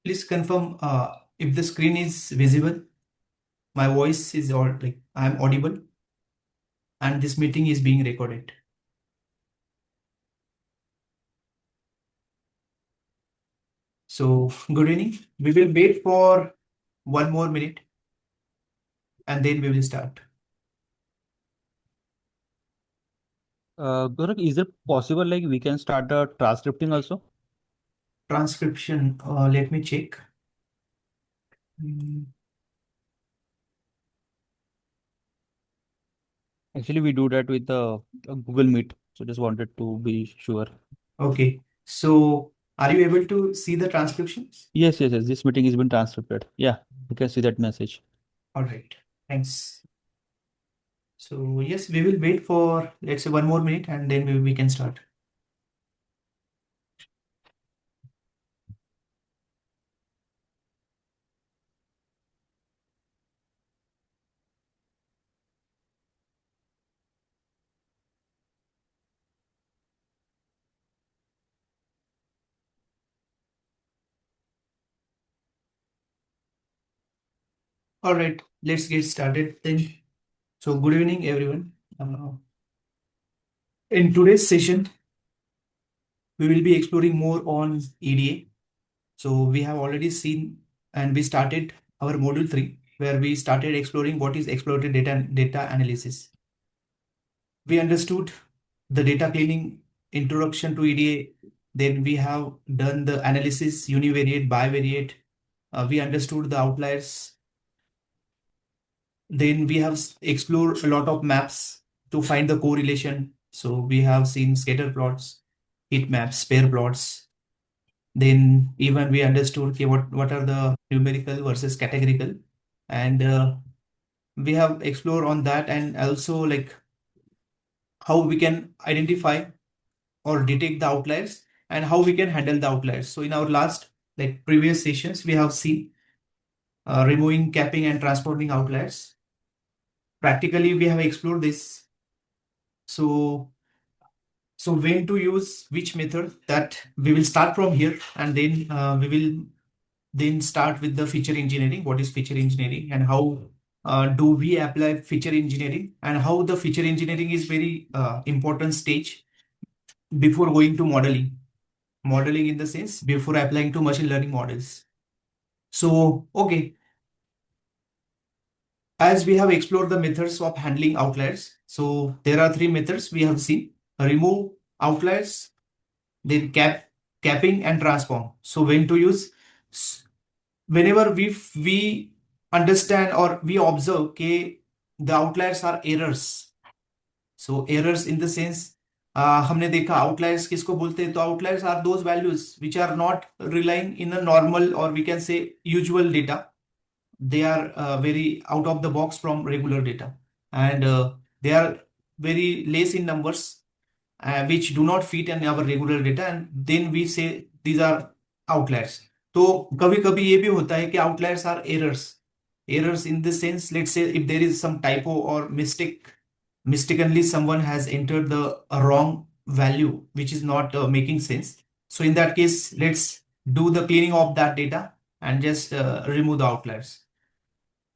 Please confirm if the screen is visible, my voice is all like I am audible, and this meeting is being recorded. So, good evening. We will wait for 1 more minute and then we will start. Gorak, is it possible like we can start the transcripting also? Transcription, let me check. Mm, Actually, we do that with the Google Meet. So just wanted to be sure. Okay, so are you able to see the transcriptions? Yes, yes, yes. This meeting has been transcribed. Yeah, you can see that message. All right, thanks. So, yes, we will wait for let's say 1 more minute and then we can start. All right, let's get started then. So, good evening, everyone. In today's session, we will be exploring more on EDA. So, we have already seen and we started our module 3, where we started exploring what is exploratory data and data analysis. We understood the data cleaning introduction to EDA. Then we have done the analysis, univariate, bivariate. We understood the outliers. Then we have explored a lot of maps to find the correlation. So we have seen scatter plots, heat maps, pair plots. Then even we understood okay, what are the numerical versus categorical. And we have explored on that and also like how we can identify or detect the outliers and how we can handle the outliers. So in our last like previous sessions, we have seen removing, capping and transporting outliers. Practically, we have explored this. So when to use which method, that we will start from here and then we will then start with the feature engineering. What is feature engineering and how do we apply feature engineering, and how the feature engineering is very important stage before going to modeling. Modeling in the sense before applying to machine learning models. So, okay, as we have explored the methods of handling outliers, so there are three methods we have seen: remove outliers, then capping and transform. So when to use, whenever we understand or we observe okay, the outliers are errors. So errors in the sense हमने देखा outliers किसको बोलते हैं, तो outliers are those values which are not relying in a normal or we can say usual data. They are very out of the box from regular data, and they are very less in numbers which do not fit in our regular data, and then we say these are outliers. तो कभी कभी ये भी होता है कि outliers are errors in the sense, let's say if there is some typo or mistakenly someone has entered the wrong value which is not making sense. So in that case, let's do the cleaning of that data and just remove the outliers.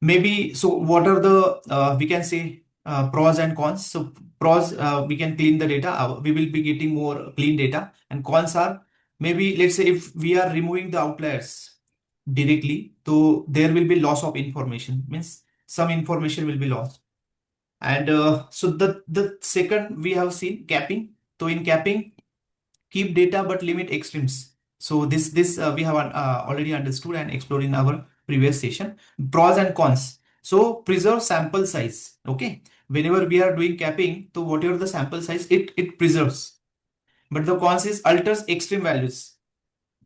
Maybe so what are the we can say pros and cons. So pros, we can clean the data, we will be getting more clean data, and cons are maybe let's say if we are removing the outliers directly, so there will be loss of information, means some information will be lost. And so the second we have seen capping. So in capping, keep data but limit extremes. So this we have already understood and explored in our previous session. Pros and cons. So preserve sample size. Okay, whenever we are doing capping, so whatever the sample size, it preserves. But the cons is alters extreme values.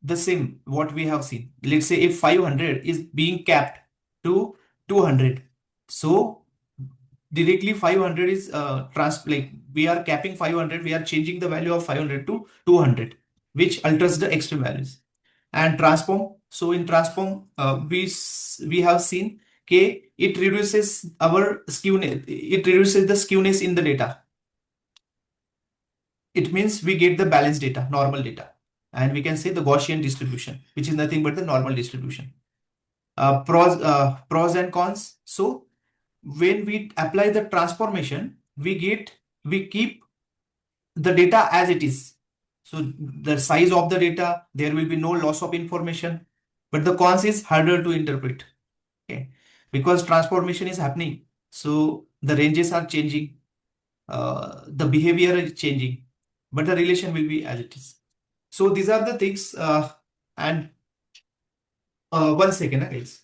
The same what we have seen. Let's say if 500 is being capped to 200, so directly 500 is like we are capping 500, we are changing the value of 500 to 200, which alters the extreme values. And transform, so in transform we have seen okay, it reduces our skewness, it reduces the skewness in the data. It means we get the balanced data, normal data. and we can say the Gaussian distribution, which is nothing but the normal distribution. Pros and cons. So when we apply the transformation, we keep the data as it is. So the size of the data, there will be no loss of information, but the cons is harder to interpret. Okay, because transformation is happening, so the ranges are changing, the behavior is changing, but the relation will be as it is. So these are the things. And 1 second, guys.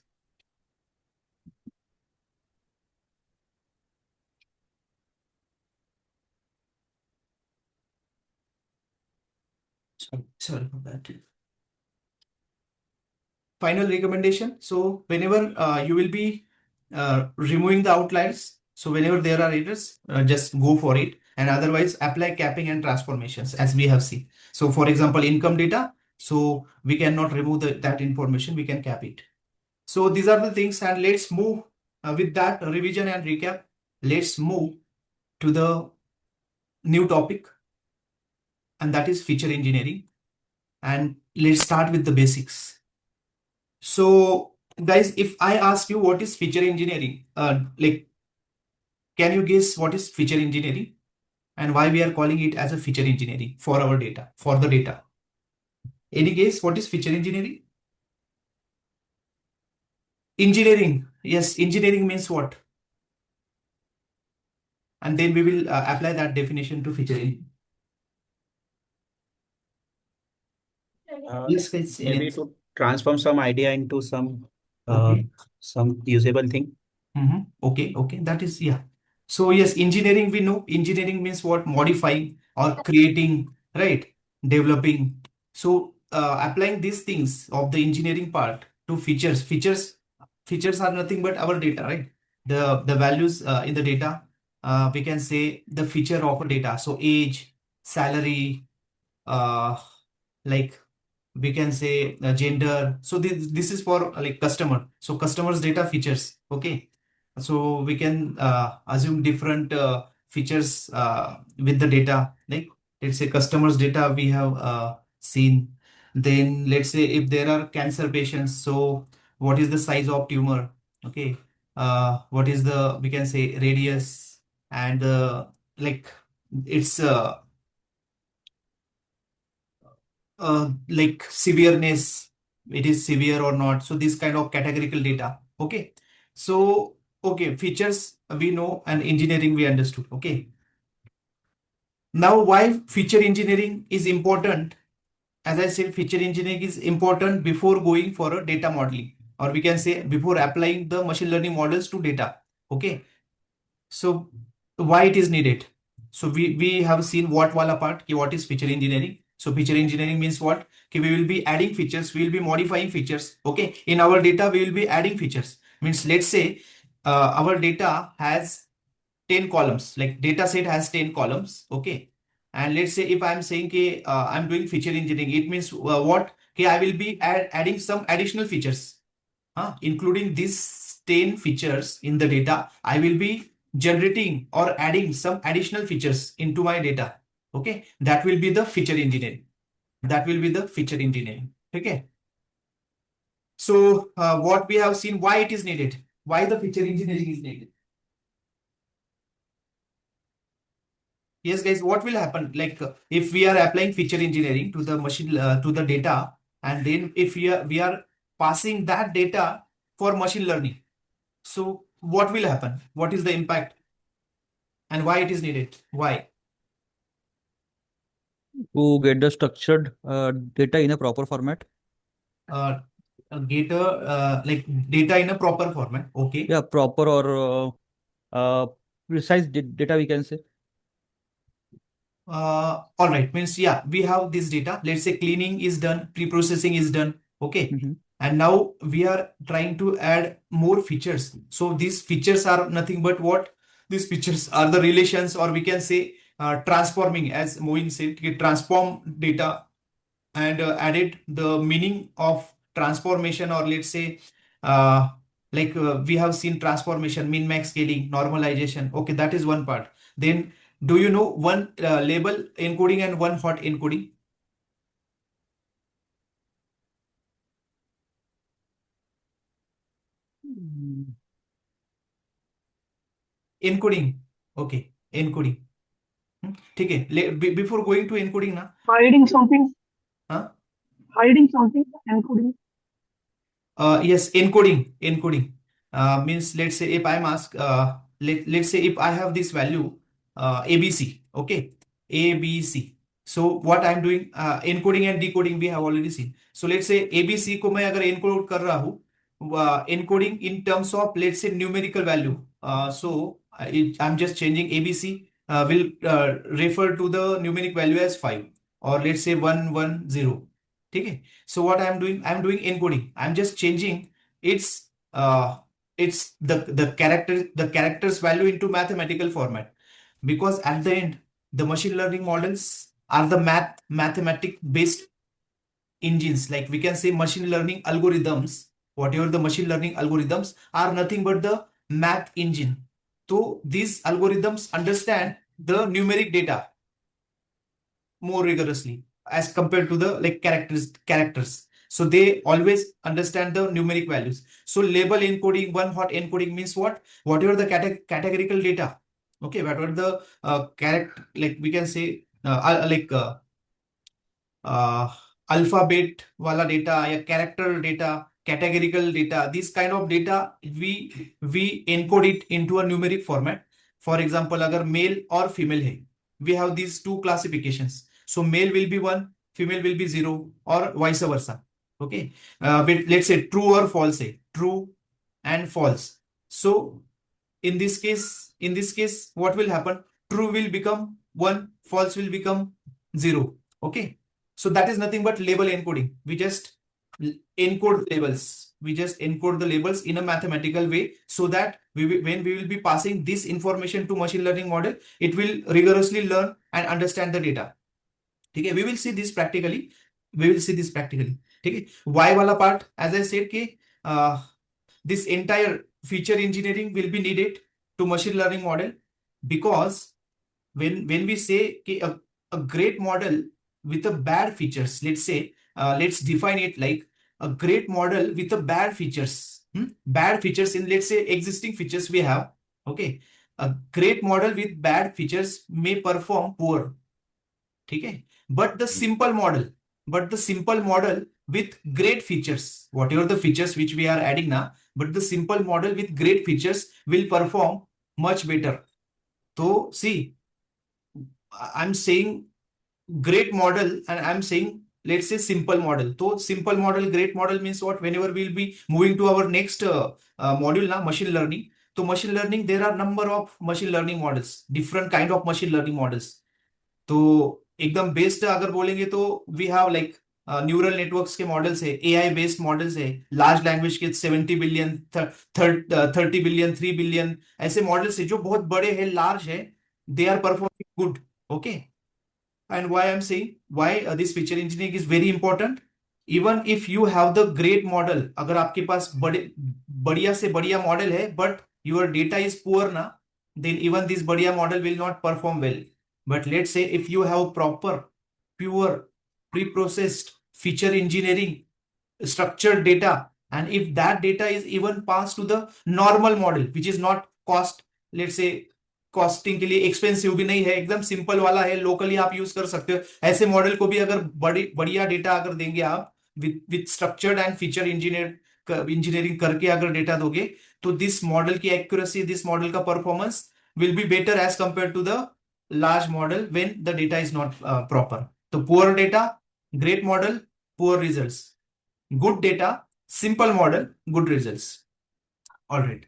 Sorry for that. Final recommendation. So whenever you will be removing the outliers, so whenever there are errors, just go for it. And otherwise, apply capping and transformations as we have seen. So for example, income data. So we cannot remove that information. We can cap it. So these are the things. And let's move with that revision and recap. Let's move to the new topic, and that is feature engineering. And let's start with the basics. So guys, if I ask you what is feature engineering, like, can you guess what is feature engineering and why we are calling it as a feature engineering for our data, for the data? Any guess what is feature engineering? Engineering. Yes, engineering means what? And then we will apply that definition to feature engineering. Yes, guys. Maybe to transform some idea into some Okay. some usable thing. Okay, okay. That is, yeah. So yes, engineering, we know engineering means what? Modifying or creating, right? Developing. So applying these things of the engineering part to features. Features are nothing but our data, right? The values in the data. We can say the feature of a data. So age, salary, like we can say gender. So this is for like customer. So customers data features. Okay. So we can assume different features with the data. Like let's say customers data we have seen. Then let's say if there are cancer patients, so what is the size of tumor? Okay. What is the, we can say, radius, and like it's like severeness, it is severe or not. So this kind of categorical data. Okay. So, okay, features we know and engineering we understood. Okay. Now, why feature engineering is important? As I said, feature engineering is important before going for a data modeling, or we can say before applying the machine learning models to data. Okay. So why it is needed? So we have seen what wala part, ki what is feature engineering. So feature engineering means what? Ki we will be adding features, we will be modifying features. Okay, in our data we will be adding features. Means let's say our data has 10 columns, like data set has 10 columns. Okay, and let's say if I'm saying ki I'm doing feature engineering, it means what? Ki I will be adding some additional features. Including these 10 features in the data, I will be generating or adding some additional features into my data. Okay, that will be the feature engineering. That will be the feature engineering. Okay. So what we have seen, why it is needed, why the feature engineering is needed. Yes, guys, what will happen? Like if we are applying feature engineering to the machine to the data, and then if we are passing that data for machine learning. So what will happen? What is the impact? And why it is needed? Why? To get the structured data in a proper format. Uh, like data in a proper format. Okay. Yeah, proper or precise data we can say. All right. Means, yeah, we have this data. Let's say cleaning is done, pre-processing is done. Okay. And now we are trying to add more features. So these features are nothing but what? These features are the relations, or we can say transforming, as Moin said, transform data and added the meaning of transformation, or let's say we have seen transformation, min max scaling, normalization. Okay, that is one part. Then do you know one label encoding and one hot encoding? Encoding, okay, encoding, ठीक है। Before going to encoding ना, Hiding something, हाँ, hiding something, encoding. yes, encoding means, let's say if I'm asked, let's say if I have this value ABC, okay, ABC. So what I'm doing, encoding and decoding we have already seen. So let's say ABC को मैं अगर encode कर रहा हूँ, encoding in terms of, let's say, numerical value. So I'm just changing ABC will refer to the numeric value as 5, or let's say 110, ठीक है. So what I'm doing encoding. I'm just changing its the characters value into mathematical format, because at the end the machine learning models are the mathematic based engines. Like we can say machine learning algorithms, whatever the machine learning algorithms are nothing but the math engine. So these algorithms understand the numeric data more rigorously as compared to the like characters. So they always understand the numeric values. So label encoding, one hot encoding means what? Whatever the categorical data, okay, whatever the character, like we can say alphabet wala data या character data, categorical data, this kind of data we encode it into a numeric format. For example, अगर male और female है, we have these two classifications. So male will be 1, female will be 0, or vice versa. Okay, but let's say true or false है, true and false. So in this case, what will happen? True will become 1, false will become 0. Okay, so that is nothing but label encoding. We just encode labels. We just encode the labels in a mathematical way, so that when we will be passing this information to machine learning model, it will rigorously learn and understand the data. ठीक है, we will see this practically. ठीक है. Why वाला part, as I said कि this entire feature engineering will be needed to machine learning model, because when we say कि a great model with a bad features, let's say, let's define it like a great model with a bad features, bad features in, let's say, existing features we have. Okay, a great model with bad features may perform poor, ठीक है. But the simple model with great features, whatever the features which we are adding now, but the simple model with great features will perform much better. So see, I'm saying great model and I'm saying, let's say, simple model. So simple model, great model means what? Whenever we'll be moving to our next module now, machine learning. So machine learning, there are number of machine learning models, different kind of machine learning models. तो एकदम based अगर बोलेंगे तो we have like neural networks के models है, AI based models है, large language के 70 billion, 30 billion, 3 billion ऐसे मॉडल्स है जो बहुत बड़े हैं, लार्ज है, they are performing good. Okay, and why I am saying why this feature engineering is very important. Even if you have the great model, अगर आपके पास बढ़िया से बढ़िया मॉडल है, but your data is poor ना, then even this बढ़िया model will not perform well. But let's say if you have proper, pure, pre-processed feature engineering, structured data, and if that data is even passed to the normal model, which is not cost, let's say, costing के लिए expensive भी नहीं है, एकदम simple वाला है, locally आप use कर सकते हो, ऐसे मॉडल को भी अगर बढ़िया डेटा अगर देंगे आप, with structured and feature engineering करके अगर डेटा दोगे, तो दिस मॉडल की एक्यूरेसी, दिस मॉडल का performance will be better as compare to the large model when the data is not proper. So poor data, great model, poor results. Good data, simple model, good results. All right.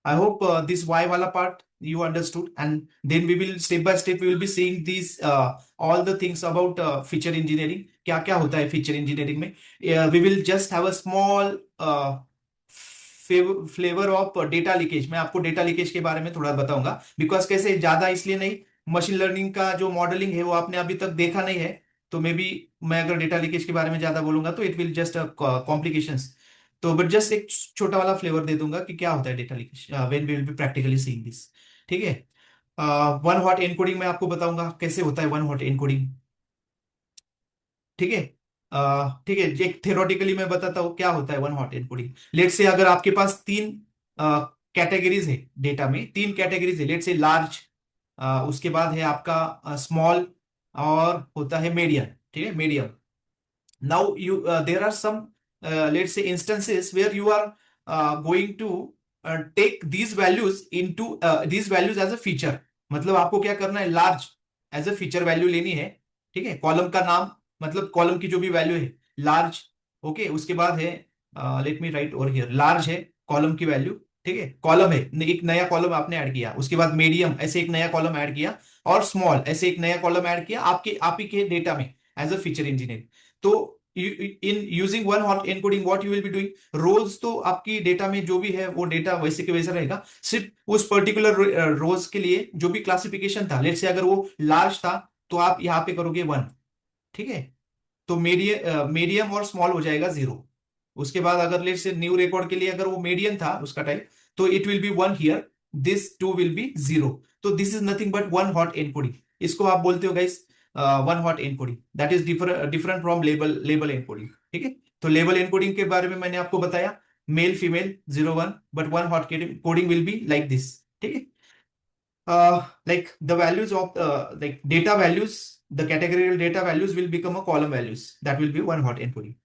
I hope this why wala part you understood, and then we will step by step we will be seeing these all the things about feature engineering. क्या क्या होता है feature engineering में? We will just have a small flavour of data leakage. मैं आपको data leakage के बारे में थोड़ा बताऊंगा, बिकॉज कैसे ज्यादा इसलिए नहीं, मशीन लर्निंग का जो मॉडलिंग है वो आपने अभी तक देखा नहीं है, तो मे बी मैं अगर डेटा लीकेज के बारे में ज्यादा बोलूंगा तो इट विल जस्ट कॉम्प्लिकेशंस. तो बट जस्ट एक छोटा वाला फ्लेवर दे दूंगा कि क्या होता है data leakage when we will be practically seeing this. ठीक है. वन हॉट एनकोडिंग मैं आपको बताऊंगा कैसे होता है वन हॉट एनकोडिंग. ठीक है. ठीक है, एक थ्योरेटिकली मैं बताता हूँ क्या होता है one hot encoding. Let's say अगर आपके पास 3 कैटेगरीज है डेटा में, 3 कैटेगरीज है, लेट्स से लार्ज, उसके बाद है आपका स्मॉल, और होता है मीडियम, ठीक है, medium. Now there are some let's say instances where you are going to take these values into these values as a feature. मतलब आपको क्या करना है, large as a feature value लेनी है, ठीक है. कॉलम का नाम, मतलब कॉलम की जो भी वैल्यू है लार्ज, ओके. उसके बाद है, let me right over here, large है कॉलम की वैल्यू, ठीक है. कॉलम है, एक नया कॉलम आपने ऐड किया, उसके बाद मीडियम ऐसे एक नया कॉलम ऐड किया, और स्मॉल ऐसे एक नया कॉलम ऐड किया आपके आप ही के डेटा में एज अ फीचर इंजीनियर. तो in using one hot encoding what you will be doing, rows तो आपकी डेटा में जो भी है वो डेटा वैसे के वैसा रहेगा, सिर्फ उस पर्टिकुलर रोज के लिए जो भी क्लासिफिकेशन था, लेट्स से अगर वो लार्ज था तो आप यहाँ पे करोगे 1, ठीक है. तो मीडियम और स्मॉल हो जाएगा 0. उसके बाद अगर लेट्स से न्यू रिकॉर्ड के लिए अगर वो मीडियम था उसका टाइप, तो it will be 1 here, this 2 will be 0. तो this is nothing but one hot encoding. इसको आप बोलते हो guys one hot encoding. That is different from label encoding, ठीक है. तो लेबल एनकोडिंग के बारे में मैंने आपको बताया, male female 0 1, but one hot coding will be like this, ठीक है. Like the values of like data values, the categorical data values will become a column values. That will be one hot encoding.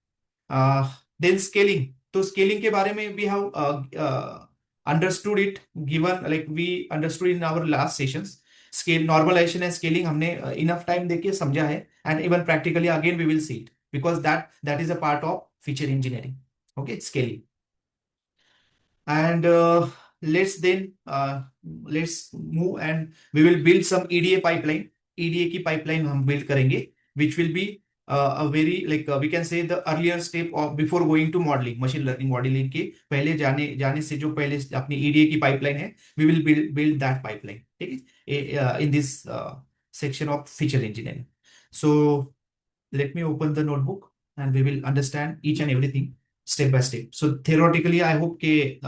Then scaling. तो scaling के बारे में we have understood it, given like we understood in our last sessions. Scale normalization and scaling हमने enough time देके समझा है, and even practically again we will see it because that is a part of feature engineering. Okay, scaling. And let's move and we will build some EDA pipeline. EDA की pipeline हम build करेंगे, which will be a very like we can say the earlier step of before going to modeling, machine learning modeling के पहले जाने से जो पहले अपनी EDA की pipeline है, we will build that pipeline, ठीक है, in this section of feature engineering. So let me open the notebook and we will understand each and everything step by step. So theoretically, I hope ke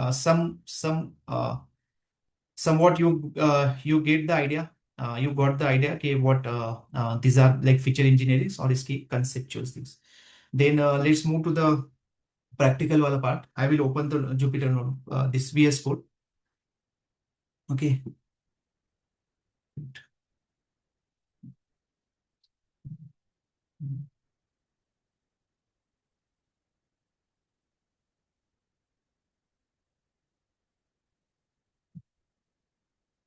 somewhat you get the idea. You got the idea ke what these are like feature engineering or iski conceptual things. Then let's move to the practical wala part. I will open the Jupyter notebook, this VS Code. Okay.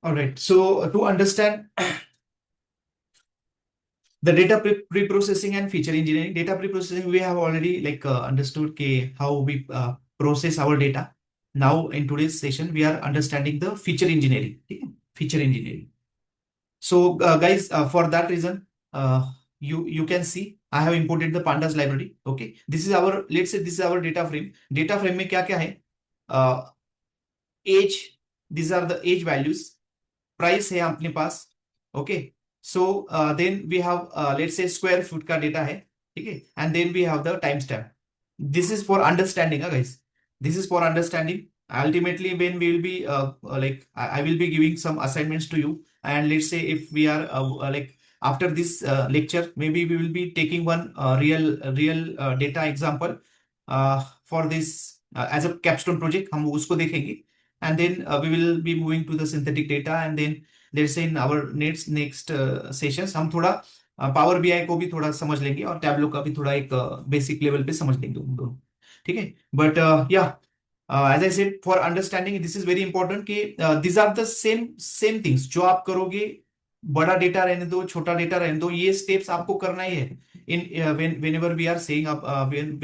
All right. So to understand the data pre-processing and feature engineering, data pre-processing, we have already like understood how we process our data. Now in today's session, we are understanding the feature engineering. Feature engineering. So guys, for that reason, you can see I have imported the pandas library. Okay, this is our, let's say this is our data frame. Data frame में क्या क्या है? Age, these are the age values. Price है अपने पास. Okay. So then we have let's say square foot का data है, ठीक है, and then we have the timestamp. This is for understanding, guys. This is for understanding. Ultimately, when we will be like I will be giving some assignments to you, and let's say if we are like after this lecture, maybe we will be taking one real data example for this as a capstone project. हम उसको देखेंगे, and then we will be moving to the synthetic data, and then let's say in our next sessions हम थोड़ा power BI को भी थोड़ा समझ लेंगे और टैबलो का भी थोड़ा एक बेसिक लेवल पे समझ लेंगे उन दोनों, ठीक है. बट या as I said, for understanding this is very important कि this are the same things जो आप करोगे. बड़ा डेटा रहने दो, छोटा डेटा रहने दो, ये स्टेप्स आपको करना ही है इन whenever we are saying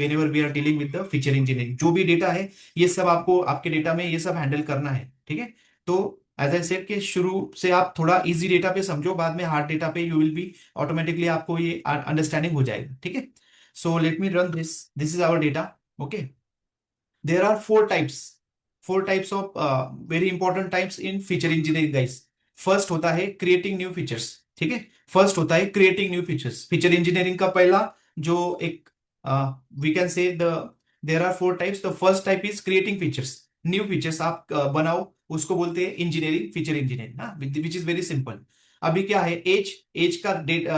whenever we are dealing with the feature engineering. जो भी डेटा है ये सब आपको आपके डेटा में ये सब हैंडल करना है, ठीक है. तो एज आई सेड कि शुरू से आप थोड़ा इजी डेटा पे समझो, बाद में हार्ड डेटा पे यू विल बी ऑटोमेटिकली आपको ये अंडरस्टैंडिंग हो जाएगा, ठीक है. So let me run this is our data. Okay, there are four types of very important types in feature engineering guys. First होता है क्रिएटिंग न्यू फीचर्स, ठीक है. फर्स्ट होता है creating new features. Feature engineering का पहला जो एक we can say there are four types. The first type is creating features. New features आप बनाओ, उसको बोलते हैं इंजीनियरिंग, फीचर इंजीनियरिंग ना, विच इज वेरी सिंपल. अभी क्या है, एज का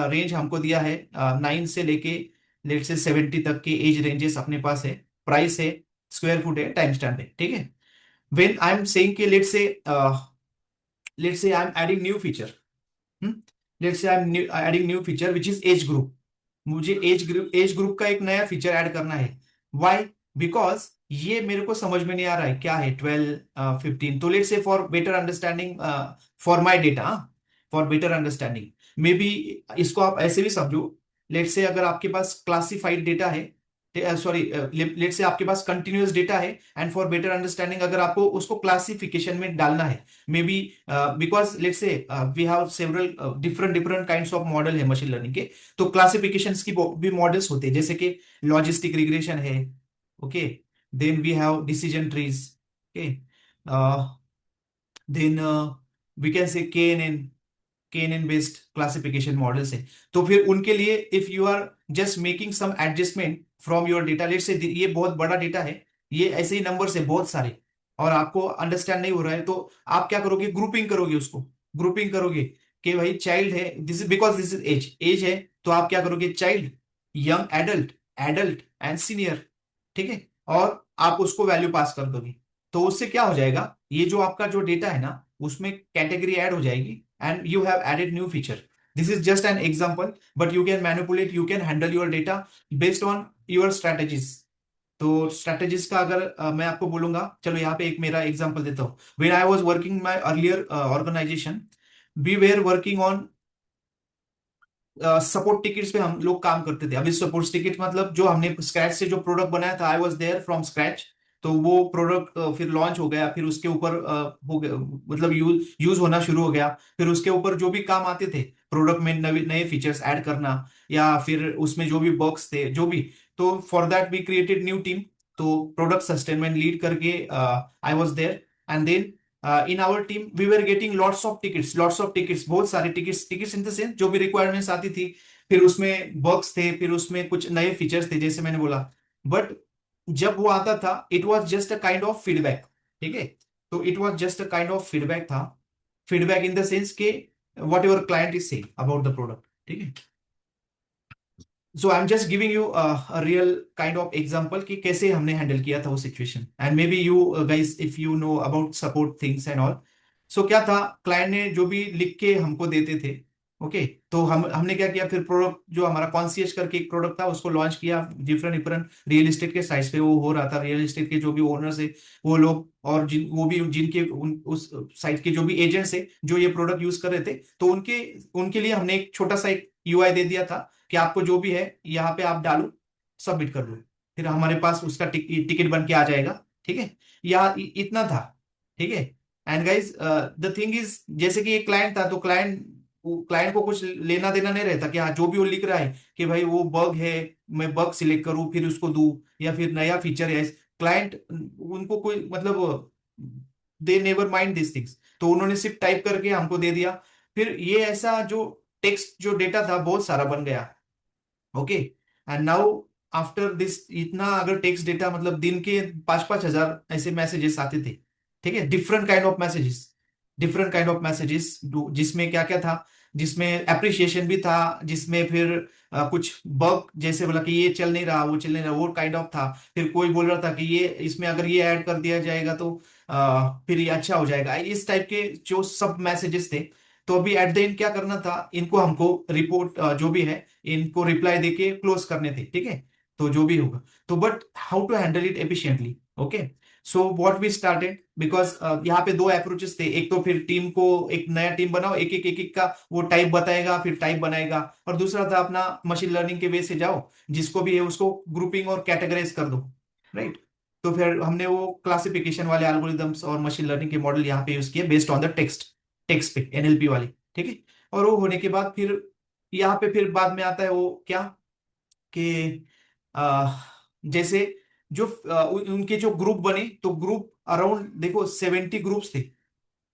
रेंज हमको दिया है 9 से लेके लेट से 70 तक के एज रेंजेस अपने पास है. प्राइस है, स्क्वायर फुट है, टाइम स्टैम्प है, ठीक है. when I'm saying कि let's say I'm adding new feature. Let's say I'm adding new feature which is age group. मुझे एज ग्रुप का एक नया फीचर ऐड करना है. व्हाई? बिकॉज ये मेरे को समझ में नहीं आ रहा है क्या है 12 15. तो let's say for better understanding, for my data, for better understanding, maybe इसको आप ऐसे भी समझो. लेट्स से अगर आपके पास क्लासिफाइड डेटा है, सॉरी, लेट्स से आपके पास कंटिन्यूअस डेटा है, एंड फॉर बेटर अंडरस्टैंडिंग अगर आपको उसको क्लासिफिकेशन में डालना है, maybe because let's say we have several different different kinds of model है मशीन लर्निंग के. तो क्लासिफिकेशंस की भी मॉडल्स होते हैं, जैसे कि लॉजिस्टिक रिग्रेशन है. Okay. Then we have decision trees. Okay. Then we can say KNN based classification models है. तो फिर उनके लिए if you are just making some adjustment from your data, let's say ये बहुत बड़ा डेटा है, ये ऐसे ही नंबर्स है बहुत सारे, और आपको अंडरस्टैंड नहीं हो रहा है, तो आप क्या करोगे? ग्रुपिंग करोगे, उसको ग्रुपिंग करोगे कि भाई चाइल्ड है, this is because this is age है, तो आप क्या करोगे? Child, young adult, adult and senior. ठीक है. और आप उसको वैल्यू पास कर दोगे. तो उससे क्या हो जाएगा? ये जो आपका जो डेटा है ना, उसमें कैटेगरी ऐड हो जाएगी, and you have added new feature. This is just an example, but you can manipulate, you can handle your data based on your strategies. तो strategies का अगर मैं आपको बोलूंगा, चलो यहाँ पे एक मेरा एग्जांपल देता हूँ. When I was working my earlier organization, we were working on support tickets पे हम लोग काम करते थे. अभी सपोर्ट टिकट मतलब जो हमने स्क्रैच से जो प्रोडक्ट बनाया था, I was there from scratch. तो वो प्रोडक्ट फिर लॉन्च हो गया, फिर उसके ऊपर हो गया, मतलब यूज होना शुरू हो गया. फिर उसके ऊपर जो भी काम आते थे प्रोडक्ट में, नए नए फीचर्स ऐड करना, या फिर उसमें जो भी बग्स थे जो भी, तो for that we created new team. तो प्रोडक्ट सस्टेनमेंट लीड करके I was there. And then in our team we were getting lots of tickets, बहुत सारे टिकट्स इन द सेंस जो भी रिक्वायरमेंट्स आती थी. फिर उसमें बग्स थे, फिर उसमें कुछ नए फीचर्स थे, जैसे मैंने बोला. बट जब वो आता था, it was just a kind of feedback. ठीक है. तो it was just a kind of feedback था. फीडबैक इन द सेंस के what your client is saying about the product. ठीक है. So I am just giving you a real kind of example कि कैसे हमने हैंडल किया था वो situation. And maybe you guys if you know about support things and all. सो क्या था, क्लाइंट ने जो भी लिख के हमको देते थे. ओके. तो हमने क्या किया, फिर प्रोडक्ट जो हमारा कॉन्सियस करके एक प्रोडक्ट था, उसको लॉन्च किया. डिफरेंट डिफरेंट रियल एस्टेट के साइट्स पे वो हो रहा था. रियल एस्टेट के जो भी ओनर्स है वो लोग, और वो भी जिनके उस साइट के जो भी एजेंट्स है जो ये प्रोडक्ट यूज कर रहे थे, तो उनके उनके लिए हमने एक छोटा सा एक यूआई दे दिया था कि आपको जो भी है यहाँ पे आप डालो, सबमिट कर दो, फिर हमारे पास उसका टिकट बन के आ जाएगा. ठीक है. या इतना था. ठीक है. And guys the thing is, जैसे कि एक क्लाइंट था, तो क्लाइंट को कुछ लेना देना नहीं रहता कि हाँ जो भी वो लिख रहा है कि भाई वो बग है, मैं बग सिलेक्ट करूं फिर उसको दूं, या फिर नया फीचर है. क्लाइंट उनको कोई मतलब, they never mind this things. तो उन्होंने सिर्फ टाइप करके हमको दे दिया. फिर ये ऐसा जो टेक्स्ट जो डेटा था बहुत सारा बन गया. Okay. And now after this, इतना अगर टेक्स्ट डेटा, मतलब दिन के 5-5 हजार ऐसे मैसेजेस आते थे. ठीक है. डिफरेंट काइंड ऑफ मैसेजेस, जिसमें क्या क्या था, जिसमें अप्रिशिएशन भी था, जिसमें फिर कुछ बग, जैसे बोला कि ये चल नहीं रहा, वो चल नहीं रहा, वो काइंड ऑफ था. फिर कोई बोल रहा था कि ये इसमें अगर ये ऐड कर दिया जाएगा तो फिर ये अच्छा हो जाएगा. इस टाइप के जो सब मैसेजेस थे. तो अभी एट द एंड क्या करना था, इनको हमको रिपोर्ट जो भी है, इनको रिप्लाई देके क्लोज करने थे. ठीक है. तो जो भी होगा, तो but how to handle it efficiently. Okay. So what we started, because यहाँ पे दो अप्रोचेस थे. एक तो फिर टीम को एक नया टीम बनाओ, एक एक का वो टाइप बताएगा, फिर टाइप बनाएगा. और दूसरा था अपना मशीन लर्निंग के वे से जाओ, जिसको भी है उसको ग्रुपिंग और कैटेगराइज कर दो. राइट. तो फिर हमने वो क्लासिफिकेशन वाले एल्गोरिदम्स और मशीन लर्निंग के मॉडल यहाँ पे यूज किए बेस्ड ऑन द टेक्स्ट पे, एनएलपी वाले. ठीक है. और वो होने के बाद फिर यहाँ पे फिर बाद में आता है वो क्या, कि जैसे जो उनके जो ग्रुप बने, तो ग्रुप अराउंड देखो 70 ग्रुप्स थे.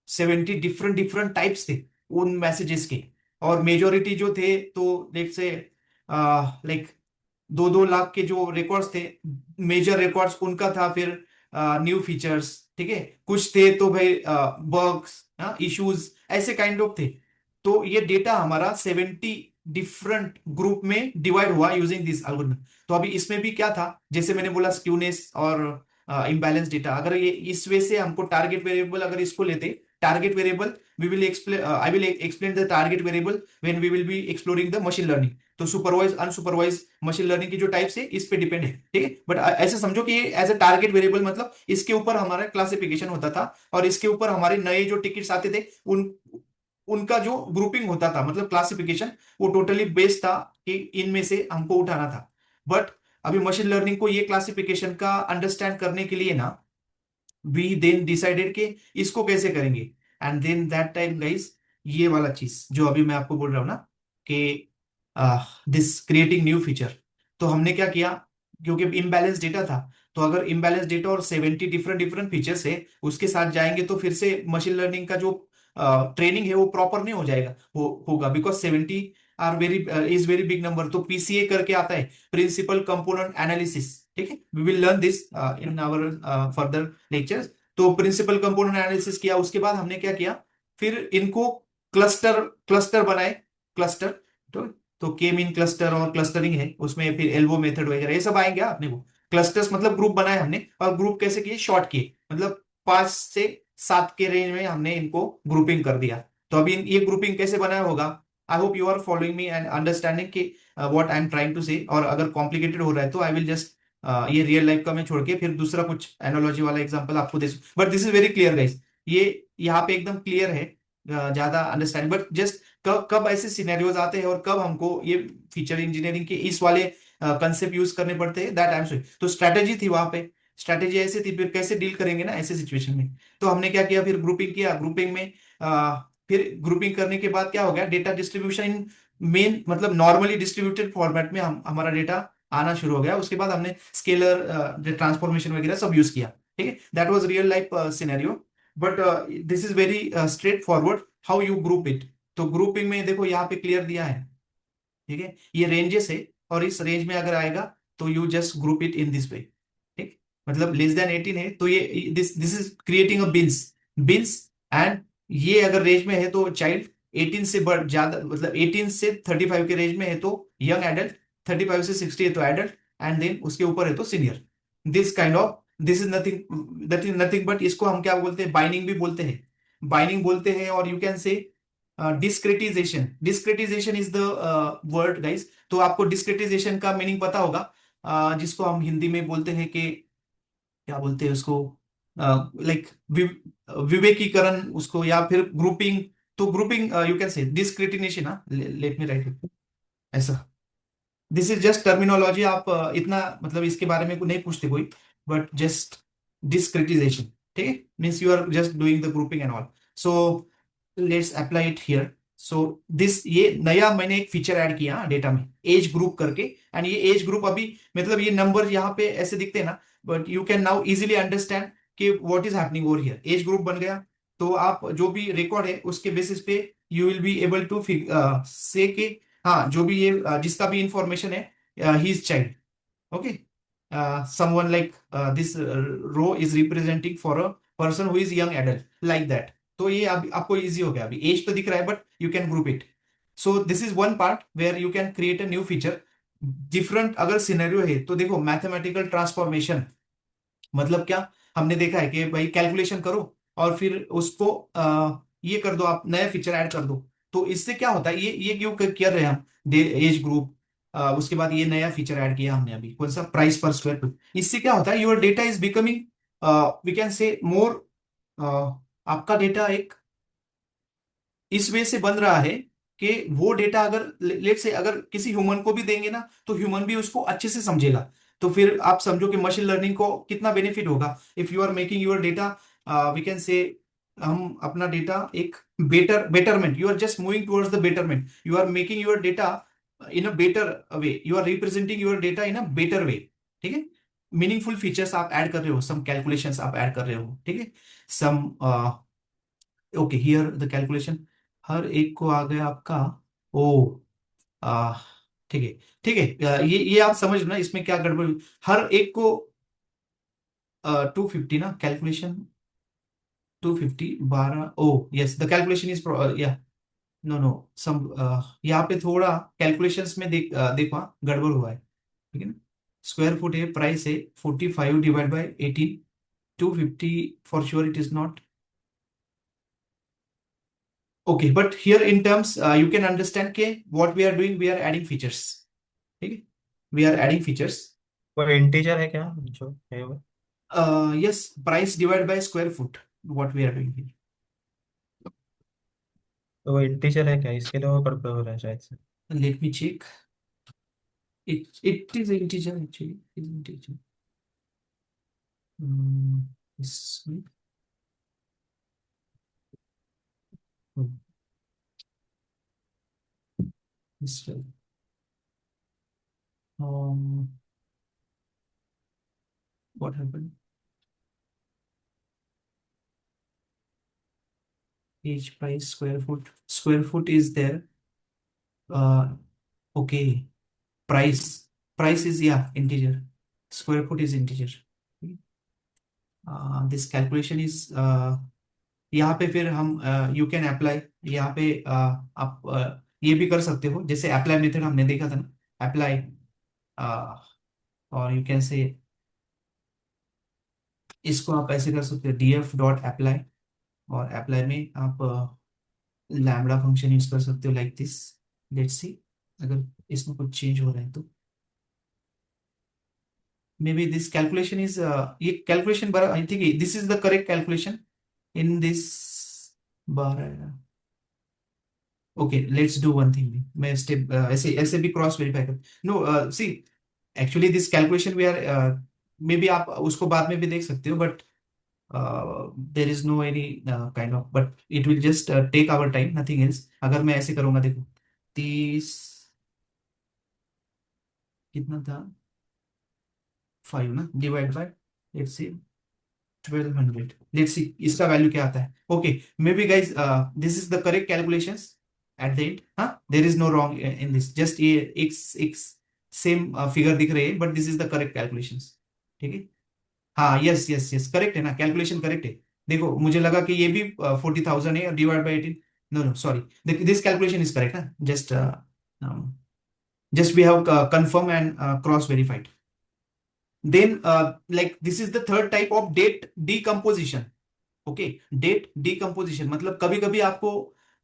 70 डिफरेंट डिफरेंट टाइप्स थे उन मैसेजेस के. और मेजोरिटी जो थे, तो लेट्स से लाइक 2-2 लाख के जो रिकॉर्ड्स थे, मेजर रिकॉर्ड्स उनका था. फिर न्यू फीचर्स. ठीक है. कुछ थे तो भाई बग्स, इश्यूज, ऐसे काइंड ऑफ थे. तो ये डेटा हमारा 70 डिफरेंट ग्रुप में डिवाइड हुआ यूजिंग दिस एल्गोरिथम. तो अभी इसमें भी क्या था, जैसे मैंने बोला स्क्यूनेस और इम्बैलेंस डेटा, अगर ये इस वे से हमको टारगेट वेरिएबल अगर इसको लेते, target variable we will explain, I will explain the target variable when we will be exploring the machine learning. तो सुपरवाइज अनसुपरवाइज मशीन लर्निंग की जो टाइप्स है इस पे डिपेंड है, ठीक है। बट ऐसे समझो कि ये एज अ टारगेट वेरिएबल मतलब इसके ऊपर हमारा क्लासिफिकेशन होता था और इसके ऊपर हमारे नए जो टिकट्स आते थे उनका जो ग्रुपिंग होता था, मतलब क्लासिफिकेशन वो टोटली बेस्ड था कि इनमें से हमको उठाना था। बट अभी मशीन लर्निंग को ये क्लासिफिकेशन का अंडरस्टैंड करने के लिए ना, वी देन डिसाइडेड कि इसको कैसे करेंगे। And then that time guys, ये वाला चीज जो अभी मैं आपको बोल रहा हूं ना कि दिस क्रिएटिंग न्यू फीचर, तो हमने क्या किया, क्योंकि इम्बैलेंस डेटा था, तो अगर इम्बैलेंस डेटा और 70 डिफरेंट डिफरेंट फीचर्स है उसके साथ जाएंगे तो फिर से मशीन लर्निंग का जो ट्रेनिंग है वो प्रॉपर नहीं हो जाएगा, होगा, because 70 are very is very big number. तो पीसीए करके आता है, प्रिंसिपल कंपोनेंट एनालिसिस, ठीक है, we will learn this in our further lectures. तो प्रिंसिपल कंपोनेंट एनालिसिस किया, उसके बाद हमने क्या किया, फिर इनको क्लस्टर क्लस्टर बनाए, क्लस्टर, तो के मीन क्लस्टर और क्लस्टरिंग है उसमें, फिर एल्बो मेथड वगैरह ये सब आएंगे अपने को। क्लस्टर्स मतलब ग्रुप बनाए हमने, और ग्रुप कैसे किए, शॉर्ट किए, मतलब 5 से 7 के रेंज में हमने इनको ग्रुपिंग कर दिया। तो अभी ये ग्रुपिंग कैसे बनाया होगा, I hope you are following me and understanding कि what I am trying to say. और अगर कॉम्प्लिकेटेड हो रहा है तो आई विल जस्ट ये रियल लाइफ का मैं छोड़ के फिर दूसरा कुछ एनालॉजी वाला एग्जांपल आपको दे, but this is very clear guys, ये यहाँ पे एकदम क्लियर है, ज्यादा अंडरस्टैंडिंग। बट जस्ट कब कब ऐसे सिनेरियोज आते हैं और कब हमको ये फीचर इंजीनियरिंग के इस वाले कंसेप्ट यूज करने पड़ते हैं, दैट आई एम सॉरी। तो स्ट्रैटेजी थी वहां पे, स्ट्रैटेजी ऐसी थी, फिर कैसे डील करेंगे ना ऐसे सिचुएशन में। तो हमने क्या किया, फिर ग्रुपिंग किया, ग्रुपिंग में फिर ग्रुपिंग करने के बाद क्या हो गया, डेटा डिस्ट्रीब्यूशन इन मेन मतलब नॉर्मली डिस्ट्रीब्यूटेड फॉर्मेट में हमारा डेटा आना शुरू हो गया। उसके बाद हमने स्केलर ट्रांसफॉर्मेशन वगैरह सब यूज किया, ठीक है, that was real life scenario. But this is very straight forward how you group it. तो ग्रुपिंग में देखो यहाँ पे क्लियर दिया है, ठीक है, ये रेंजेस है और इस रेंज में अगर आएगा तो you just group it in this way, ठीक, मतलब लेस देन 18 है तो ये this this is creating a beans, beans. And ये अगर रेंज में है तो चाइल्ड, 18 से बढ़ ज्यादा मतलब 18 से 35 के रेंज में है तो यंग एडल्ट, 35 से 60 है तो एडल्ट, एंड देन उसके ऊपर है तो senior. This kind of, this is nothing, that is nothing but इसको हम क्या बोलते हैं, बाइनिंग भी बोलते हैं, बाइनिंग बोलते हैं। और you can say discretization, discretization is the word guys. तो आपको डिस्क्रेटाइजेशन का मीनिंग पता होगा, जिसको हम हिंदी में बोलते हैं कि क्या बोलते हैं उसको, लाइक विवेकीकरण उसको, या फिर ग्रुपिंग। तो grouping you can say discretization, let me write it ऐसा। दिस इज जस्ट टर्मिनोलॉजी, आप इतना मतलब इसके बारे में नहीं पूछते कोई, बट जस्ट डिस्क्रिटिजेशन, ठीक है, means you are just doing the grouping and all. So let's apply it here. So this, ये नया मैंने एक फीचर ऐड किया डेटा में, एज ग्रुप करके। एंड ये एज ग्रुप अभी मतलब ये नंबर यहाँ पे ऐसे दिखते हैं ना, but you can now easily understand कि what is happening over here. As group बन गया तो आप जो भी रिकॉर्ड है उसके बेसिस पे you will be able to say कि हाँ जो भी ये जिसका भी इंफॉर्मेशन है he is child, okay, someone like this row is representing for a person who is young adult, like that। तो ये अब आपको इजी हो गया, अभी एज तो दिख रहा है but you can group it. So this is one part where you can create a new feature. Different अगर सिनेरियो है तो देखो, मैथमेटिकल ट्रांसफॉर्मेशन मतलब क्या, हमने देखा है कि भाई कैलकुलेशन करो और फिर उसको ये कर दो, आप नया फीचर ऐड कर दो। तो इससे क्या होता है, ये क्यों कर रहे हैं हम, एज ग्रुप, उसके बाद ये नया फीचर ऐड किया हमने अभी, कौन सा, प्राइस पर स्क्वायर फीट। इससे क्या होता है, your data is becoming, we can say more, आपका डेटा एक इस वे से बन रहा है कि वो डेटा अगर लेट से अगर किसी ह्यूमन को भी देंगे ना तो ह्यूमन भी उसको अच्छे से समझेगा। तो फिर आप समझो कि मशीन लर्निंग को कितना बेनिफिट होगा if you are making your data, we can say, हम अपना डेटा एक betterment, you are just moving towards the betterment, you are making your data in a better way, you are representing your data in a better way, ठीक है। Meaningful features आप add कर रहे हो, सम calculations आप add कर रहे हो, ठीक है, सम, ओके हियर द कैलकुलेशन, हर एक को आ गया आपका, ओ, आ ठीक है, ठीक है, ये आप समझ लो ना इसमें क्या गड़बड़ हुई। हर एक को 250 ना calculation, 250 12, O yes the calculation is, या नो नो सम, यहाँ पे थोड़ा कैलकुलेशंस में देखो हाँ, गड़बड़ हुआ है, ठीक है ना। स्क्वायर फुट है, प्राइस है 45 divide by 18, 250 for sure it is not okay, but here in terms you can understand के what we are doing, we are adding features. ठीक है, we are adding features. वो इंटीजर है क्या जो है वो? Yes, price divided by square foot, what we are doing here. तो वो इंटीजर है क्या, इसके लिए वो गड़बड़ हो रहा है शायद से। Let me check. It is integer actually. It is integer. This one. This one. What happened? Each price square foot. Square foot is there. Okay. Price is integer. Square foot is integer. This calculation is यहाँ पे फिर हम you can apply, यहाँ पे आप ये भी कर सकते हो, जैसे अप्लाई मेथड हमने देखा था ना, अप्लाई, और यू कैन से इसको आप ऐसे कर सकते हो df डॉट अप्लाई, और अप्लाई में आप लैम्बडा फंक्शन यूज कर सकते हो लाइक दिस. लेट्स सी अगर इसमें कुछ चेंज हो रहा है तो maybe this calculation is ये कैलकुलेशन बार I think this is the correct calculation in this बार आएगा. Okay, let's do one thing. मैं स्टेप ऐसे ऐसे भी क्रॉस वेरीफाई कर. No see, actually this calculation we are, maybe आप उसको बाद में भी देख सकते हो, but there is no any kind of, but it will just take our time, nothing else. अगर मैं ऐसे करूंगा, देखो 30 कितना था 5 ना, divide by let's see 1200. Let's see इसका वैल्यू क्या आता है. Okay, may be guys this is the correct calculations at the end. हाँ, there is no wrong in this, just ये x सेम फिगर दिख रहे हैं, but this is the correct calculations. ठीक है, हाँ, यस यस यस, करेक्ट है ना, कैलकुलेशन करेक्ट है. देखो मुझे लगा कि ये भी 40,000 है divide by 18. No no sorry, this calculation is correct ना, just we have confirm and cross verified. Then like this is the third type of date decomposition. Okay, date decomposition मतलब कभी कभी आपको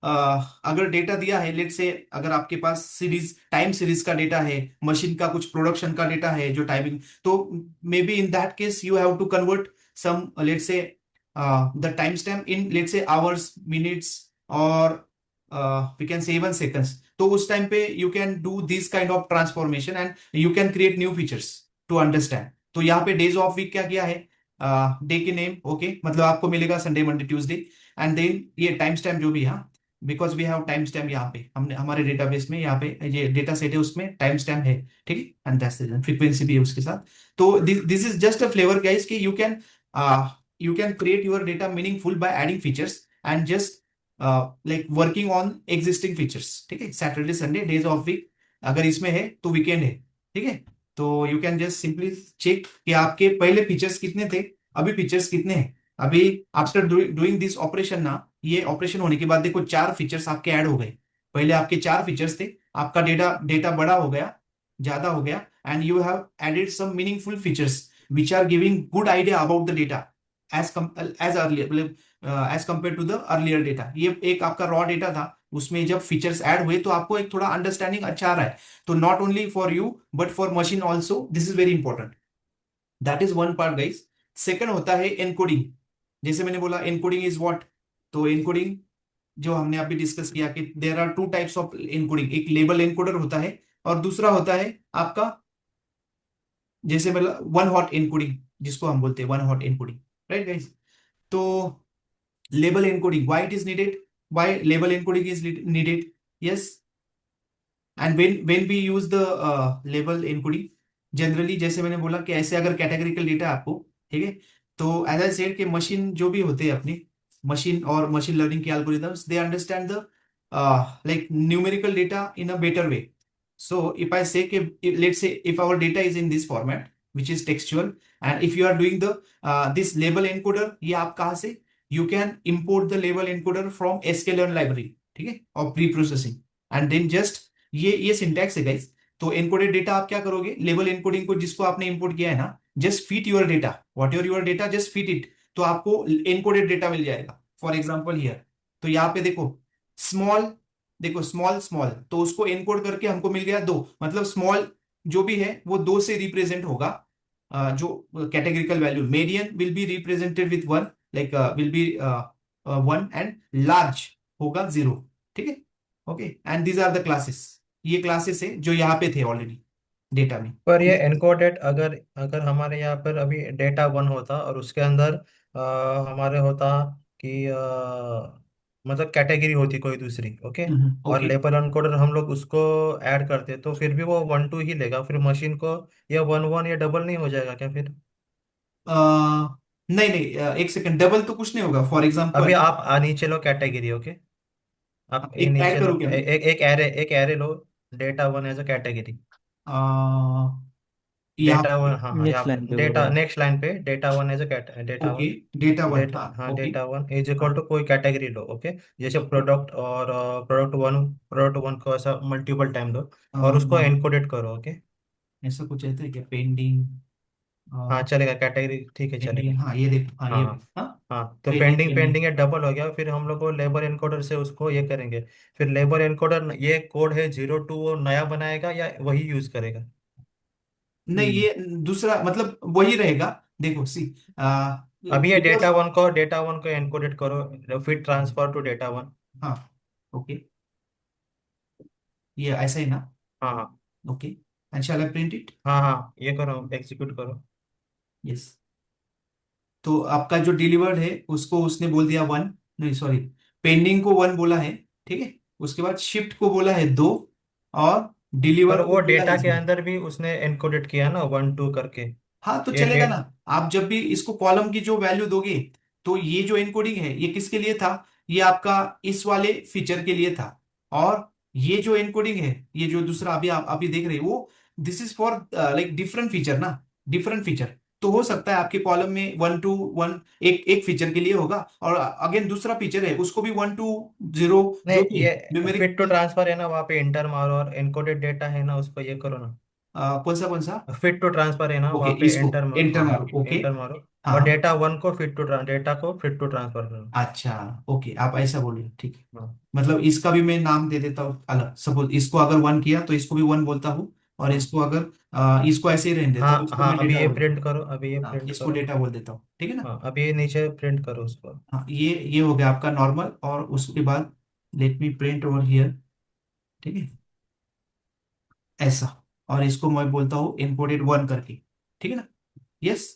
अगर डेटा दिया है, लेट से अगर आपके पास सीरीज, टाइम सीरीज का डेटा है, मशीन का कुछ प्रोडक्शन का डेटा है जो टाइमिंग, तो maybe in that case you have to convert some, let say the time stamp in let say hours, minutes, और we can say even seconds. तो उस टाइम पे you can do this kind of transformation and you can create new features to understand. तो यहाँ पे days of week क्या किया है, डे के नेम, ओके, मतलब आपको मिलेगा Sunday, Monday, Tuesday, and then ये टाइम स्टैम्प जो भी, हाँ, because we have time stamp यहाँ पे, हमने हमारे डेटाबेस में यहाँ पे ये डेटा सेट है, उसमें टाइम स्टैम्प है. ठीक है, and that's the reason, frequency भी है उसके साथ. तो this is just a flavour guys कि you can create your data meaningful by adding features and just like working on existing features. ठीक है, Saturday Sunday days of week, अगर इसमें है तो वीकेंड है. ठीक है, तो you can just simply check कि आपके पहले फीचर्स कितने थे, अभी फीचर्स कितने हैं. अभी आफ्टर डूइंग दिस ऑपरेशन ना, ये ऑपरेशन होने के बाद देखो 4 फीचर्स आपके ऐड हो गए. पहले आपके 4 फीचर्स थे, आपका डेटा बड़ा हो गया, ज्यादा हो गया, and you have added some meaningful features which are giving good idea about the data as earlier, मतलब as compare to the earlier data. ये एक आपका रॉ डेटा था, उसमें जब फीचर्स ऐड हुए तो आपको एक थोड़ा अंडरस्टैंडिंग अच्छा आ रहा है. तो not only for you but for machine also, this is very important. That is one part guys. Second होता है एनकोडिंग. जैसे मैंने बोला एनकोडिंग इज व्हाट, तो एनकोडिंग जो हमने अभी डिस्कस किया कि there are 2 types of encoding. एक लेबल एनकोडर होता है और दूसरा होता है आपका, जैसे मतलब वन हॉट एनकोडिंग, जिसको हम बोलते हैं one hot encoding, right guys. तो label encoding, why it is needed, why label encoding is needed, yes, and when we use the label encoding generally, जैसे मैंने बोला कि ऐसे अगर कैटेगरिकल डेटा आपको, ठीक है, तो एज आई सेड कि मशीन जो भी होते हैं अपनी मशीन और मशीन लर्निंग के algorithms, they understand the like numerical data in a better way. So if I say let's say if our data is in this format which is textual, and if you are doing the this label encoder, ये आप कहाँ से, you can import the label encoder from sklearn library. ठीक है, और pre processing, and then just ये syntax है guys तो एनकोडेड डेटा आप क्या करोगे, लेबल एनकोडिंग को जिसको आपने इंपोर्ट किया है ना, just feed your data, what your data, just feed it, तो आपको एनकोडेड डेटा मिल जाएगा। फॉर एग्जाम्पल हियर, तो यहाँ पे देखो स्मॉल, देखो स्मॉल स्मॉल, तो उसको एनकोड करके हमको मिल गया 2, मतलब स्मॉल जो भी है वो 2 से रिप्रेजेंट होगा। जो categorical value, median will be represented with 1, like will be 1, and large होगा 0। ठीक है, okay, and these are the classes, ये क्लासेस है जो यहाँ पे थे ऑलरेडी डेटा में। पर ये एनकोडेड, अगर अगर हमारे यहाँ पर अभी डेटा वन होता और उसके अंदर हमारे होता कि मतलब कैटेगरी होती कोई दूसरी, ओके, और ओके, लेबल अनकोडर हम लोग उसको ऐड करते तो फिर भी वो वन टू ही लेगा, फिर मशीन को ये वन वन या डबल नहीं हो जाएगा क्या फिर? नहीं नहीं, एक सेकंड, डबल तो कुछ नहीं होगा। फॉर अभी एग्जाम्पल आप नीचे लो कैटेगरी, ओके, आप ये एक ऐड नीचे लो, करूँ क्या मैं? एक एरे लो, data one as a category, uh, यहाँ डेटा वन, पे, हाँ हाँ, यहाँ नेक्स्ट लाइन पे बोल रहे डेटा हैं। नेक्स्ट लाइन पे data one as a data okay, one, data one, data, हाँ, हाँ, okay, data one is equal हाँ, टू कोई कैटेगरी लो, ओके, जैसे प्रोडक्ट, और प्रोडक्ट वन को ऐसा मल्टीपल टाइम दो और उसको अ, एनकोडेट करो, ओके। ऐसा कुछ है क्या, पेंडिंग, हाँ चलेगा, कैटेगरी ठीक है, चलेगा। पेंडिंग, हाँ ये देखो, हाँ हाँ ये, हाँ हाँ, हाँ, तो पेंडिंग पेंडिंग पेंडिंग, पेंडिंग ये डबल हो गया, फिर हम लोग को लेबर एनकोडर से उसको ये करेंगे, फिर लेबर एनकोडर ये कोड है 02 वो नया बनाएगा या वही यूज करेगा? नहीं ये दूसरा मतलब वही रहेगा। देखो सी, अभी ये बिकॉज, डेटा वन को एनकोडेट करो, फिर ट्रांसफर टू डेटा वन। हाँ, ओके, ये ऐसा ही ना, हाँ हाँ okay, and shall I print it? हाँ हाँ, ये करो, एग्जीक्यूट करो। यस, तो आपका जो डिलीवर्ड है उसको उसने बोल दिया 1, नहीं सॉरी, पेंडिंग को 1 बोला है, ठीक है, उसके बाद शिफ्ट को बोला है 2, और पर डिलीवर को वो बोला है डेटा के 0। अंदर भी उसने एनकोडेट किया ना, वन टू करके। हाँ तो ये चलेगा ना, डेट आप जब भी इसको कॉलम की जो वैल्यू दोगे, तो ये जो एनकोडिंग है ये किसके लिए था, ये आपका इस वाले फीचर के लिए था, और ये जो एनकोडिंग है, ये जो दूसरा अभी आप अभी देख रहे हो, वो this is for like different feature ना, डिफरेंट फीचर। तो हो सकता है आपके कॉलम में 1 to 1 एक एक फीचर के लिए होगा, और अगेन दूसरा फीचर है उसको भी 1 to 0, जो नहीं, भी ये न्यूमेरिक, फिट टू ट्रांसफर है ना, वहाँ पे इंटर मारो और एनकोडेड डेटा है ना, उसको ये करो ना। कौन सा, फिट टू ट्रांसफर है ना, ओके, वहाँ पे इसको एंटर मारो, एंटर हाँ मारो, ओके, एंटर मारो, और हाँ, डेटा को फिट टू ट्रांसफर करो। अच्छा, ओके, आप ऐसा बोल रहे हो, ठीक है। हाँ मतलब इसका भी मैं नाम दे देता हूँ अलग, सपोज इसको अगर 1 किया तो इसको भी 1 बोलता हूँ, और हाँ इसको अगर इसको ऐसे ही रहने देता हूँ, हाँ इसको हाँ, मैं अभी डेटा ये बोल देता प्रिंट हूँ। करो, अभी ये हाँ, प्रिंट इसको करो। डेटा बोल देता हूँ, ठीक है ना। हाँ, अभी ये नीचे प्रिंट करो उसको। हाँ, ये हो गया आपका नॉर्मल, और उसके बाद late me print over here, ठीक है, ऐसा, और इसको मैं बोलता हूँ इनकोडेड 1 करके, ठीक है ना, यस,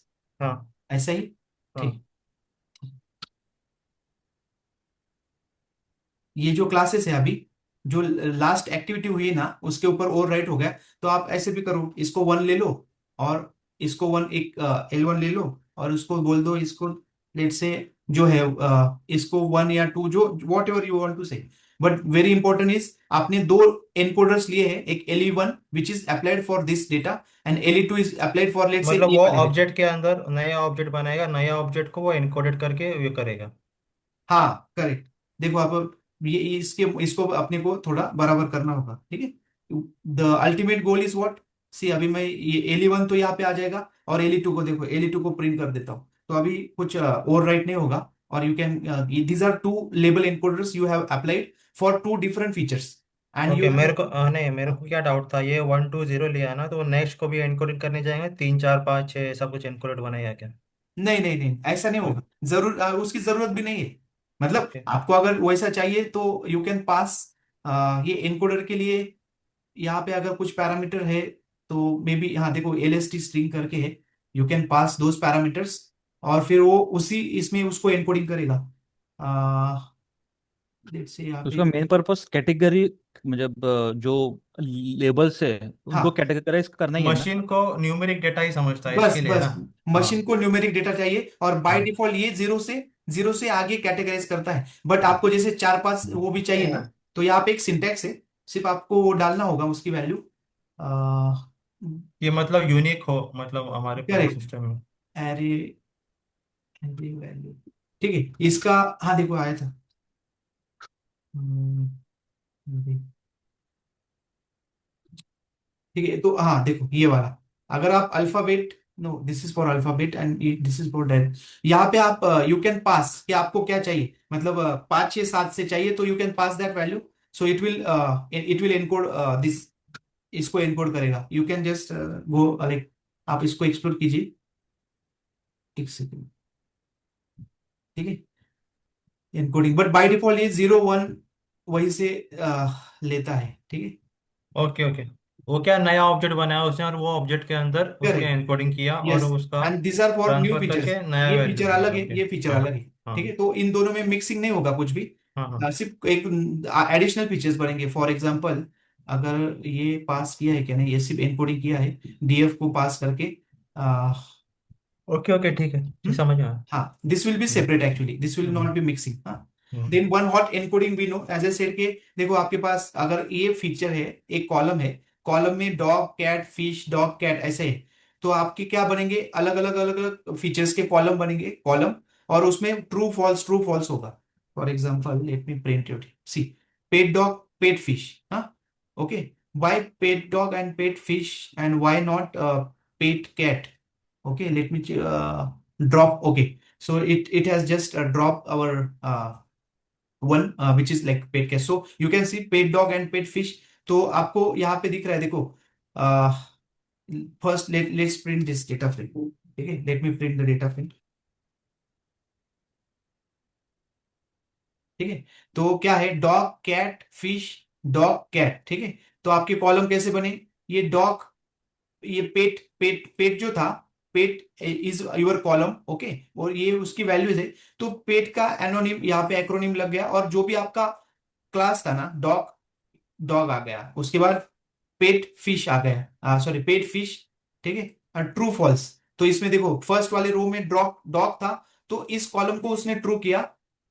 हाँ ऐसा ही, हाँ ठीक। ये जो क्लासेस है अभी, जो लास्ट एक्टिविटी हुई है ना उसके ऊपर ओवर राइट हो गया, तो आप ऐसे भी करो, इसको 1 ले लो, और इसको 1 एक L1 ले लो, और उसको बोल दो, इसको लेट से जो है इसको 1 या 2, जो whatever you want to say, but very important is आपने 2 एनकोडर्स लिए हैं, एक LE1 which is applied for this data, and LE2 is applied for let say मतलब ये वो वाले डेटा। ऑब्जेक्ट के अंदर नया ऑब्जेक्ट बनाएगा, नया ऑब्जेक्ट को वो एनकोडेड करके ये करेगा। हाँ करेक्ट, देखो आप, ये इसके इसको अपने को थोड़ा बराबर करना होगा, ठीक है। The ultimate goal is what, see अभी मैं ये एली 1 तो यहाँ पे आ जाएगा, और LE2 को देखो, LE2 को प्रिंट कर देता हूँ, तो अभी कुछ ओवर राइट नहीं होगा, और you can, these are 2 label encoders you have applied for 2 different features, and you okay, मेरे हैव, को नहीं, मेरे को क्या डाउट था, ये वन टू जीरो लिया है ना, तो नेक्स्ट को भी एनकोडेड करने जाएंगे, तीन चार पाँच छः ऐसा कुछ एनकोडेड बनाएगा क्या? नहीं नहीं नहीं, ऐसा नहीं होगा, जरूर उसकी जरूरत भी नहीं है, मतलब ओके आपको अगर वैसा चाहिए तो यू कैन पास ये एनकोडर के लिए, यहाँ पे अगर कुछ पैरामीटर है, तो मे बी, हाँ देखो LST स्ट्रिंग करके है, you can pass those parameters, और फिर वो उसी इसमें उसको एनकोडिंग करेगा, लेट्स से यहाँ तो पे, उसका मेन पर्पस कैटेगरी, मतलब जो लेबल्स है उनको हाँ, कैटेगराइज करना ही है ना। मशीन को न्यूमेरिक डेटा ही समझता है बस इसके लिए बस, ना। मशीन हाँ को न्यूमेरिक डेटा चाहिए, और बाय हाँ डिफॉल्ट ये जीरो से आगे कैटेगराइज करता है, बट आपको जैसे 4-5 वो भी चाहिए ना, तो यहाँ पे एक सिंटैक्स है, सिर्फ आपको वो डालना होगा उसकी वैल्यू, ये मतलब यूनिक हो, मतलब हमारे पूरे करेक्ट, सिस्टम में। एरे एरे वैल्यू, ठीक है, इसका, हाँ देखो आया था, हम्म, ठीक है, तो हाँ देखो ये वाला, अगर आप alphabet, no this is for alphabet and this is for date, यहाँ पे आप यू कैन पास कि आपको क्या चाहिए, मतलब 5 6 7 से चाहिए तो you can pass that value, so it will encode this, इसको एनकोड करेगा। You can just go like, आप इसको एक्सप्लोर कीजिए, एक सेकेंड, ठीक है, एनकोडिंग, बट बाय डिफॉल्ट ये 0 1 वही से लेता है, ठीक है। Okay okay. वो क्या नया ऑब्जेक्ट बनाया उसने और वो ऑब्जेक्ट के अंदर उसके करेक्ट, एनकोडिंग किया और यस, उसका and these are for new transfer features, करके नया ये वैल्यू फीचर दिया। अलग है, ओके। ये फीचर हाँ अलग है, हाँ ठीक है, तो इन दोनों में मिक्सिंग नहीं होगा कुछ भी, हाँ हाँ। सिर्फ एक एडिशनल फीचर्स बनेंगे। फॉर एग्जांपल, अगर ये पास किया है क्या, नहीं ये सिर्फ एनकोडिंग किया है, डीएफ को पास करके, ओके ओके ठीक है, ठीक Hmm? समझ में आया। हाँ, this will be hmm, separate actually, this will hmm, not be mixing, हाँ। हम्म, Then one hot encoding we know, as I said के देखो आपके पास अगर ये फीचर है, एक कॉलम है, कॉलम में dog cat fish dog cat ऐसे है, तो आपके क्या बनेंगे, अलग अलग फीचर्स के कॉलम बनेंगे, कॉलम, और उसमें ट्रू फॉल्स होगा। For example let me print it, see, pet dog pet fish, हाँ, okay, why pet dog and pet fish and why not pet cat, okay, let me drop, okay, so it has just dropped our one which is like pet cat, so you can see pet dog and pet fish, तो आपको यहाँ पे दिख रहा है देखो, first let's print this data frame, ठीक है, let me print the data frame, ठीक है, तो क्या है, dog cat fish dog cat, ठीक है, तो आपके कॉलम कैसे बने, ये डॉग, ये पेट पेट पेट जो था, पेट इज योर कॉलम, ओके, और ये उसकी वैल्यूज है, तो पेट का एनोनिम यहाँ पे एक्रोनिम लग गया, और जो भी आपका क्लास था ना, डॉग, डॉग आ गया, उसके बाद पेट फिश आ गया, सॉरी पेट फिश, ठीक है, ट्रू फॉल्स, तो इसमें देखो फर्स्ट वाले रो में डॉग डॉग था, तो इस कॉलम को उसने ट्रू किया,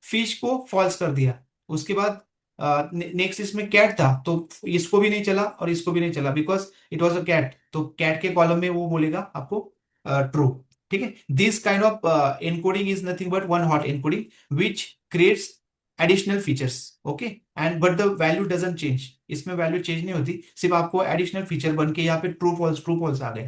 फिश को फॉल्स कर दिया, उसके बाद नेक्स्ट इसमें कैट था, तो इसको भी नहीं चला और इसको भी नहीं चला, because it was a cat, तो कैट के कॉलम में वो बोलेगा आपको ट्रू, ठीक है। This kind of encoding is nothing but one hot encoding which creates additional features, okay, and but the value doesn't change, इसमें वैल्यू चेंज नहीं होती, सिर्फ आपको एडिशनल फीचर बन के यहाँ पे ट्रू फॉल्स आ गए,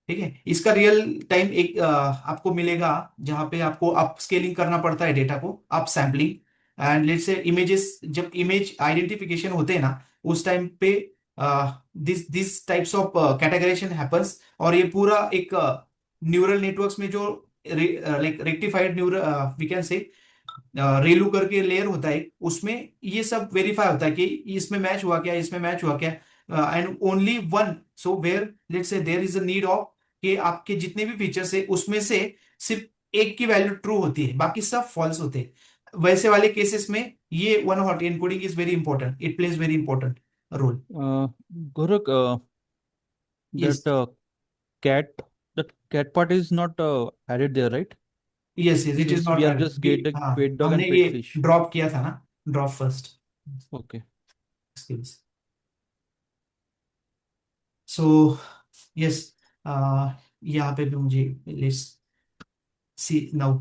ठीक है। इसका रियल टाइम एक आपको मिलेगा, जहां पे आपको अप स्केलिंग करना पड़ता है डेटा को, up sampling, and let's say images, जब इमेज आइडेंटिफिकेशन होते हैं ना, उस टाइम पे this this types of categorization happens, और ये पूरा एक न्यूरल नेटवर्क्स में जो like rectified neural, we can say ReLU करके लेयर होता है, उसमें ये सब वेरीफाई होता है कि इसमें मैच हुआ क्या, इसमें मैच हुआ क्या, and only one, so where let's say there is a need of कि आपके जितने भी फीचर्स है उसमें से सिर्फ एक की वैल्यू ट्रू होती है, बाकी सब फॉल्स होते हैं, वैसे वाले केसेस में ये one hot encoding is very important, it plays very important role. Gorak, yes, that cat, that cat part is not added there, right? Yes, yes, it is Since not we are added, just getting हाँ, pet dog हमने and ये pet fish. Drop किया था ना, drop first Okay. Skills, so yes, यहाँ पे भी मुझे list, see now,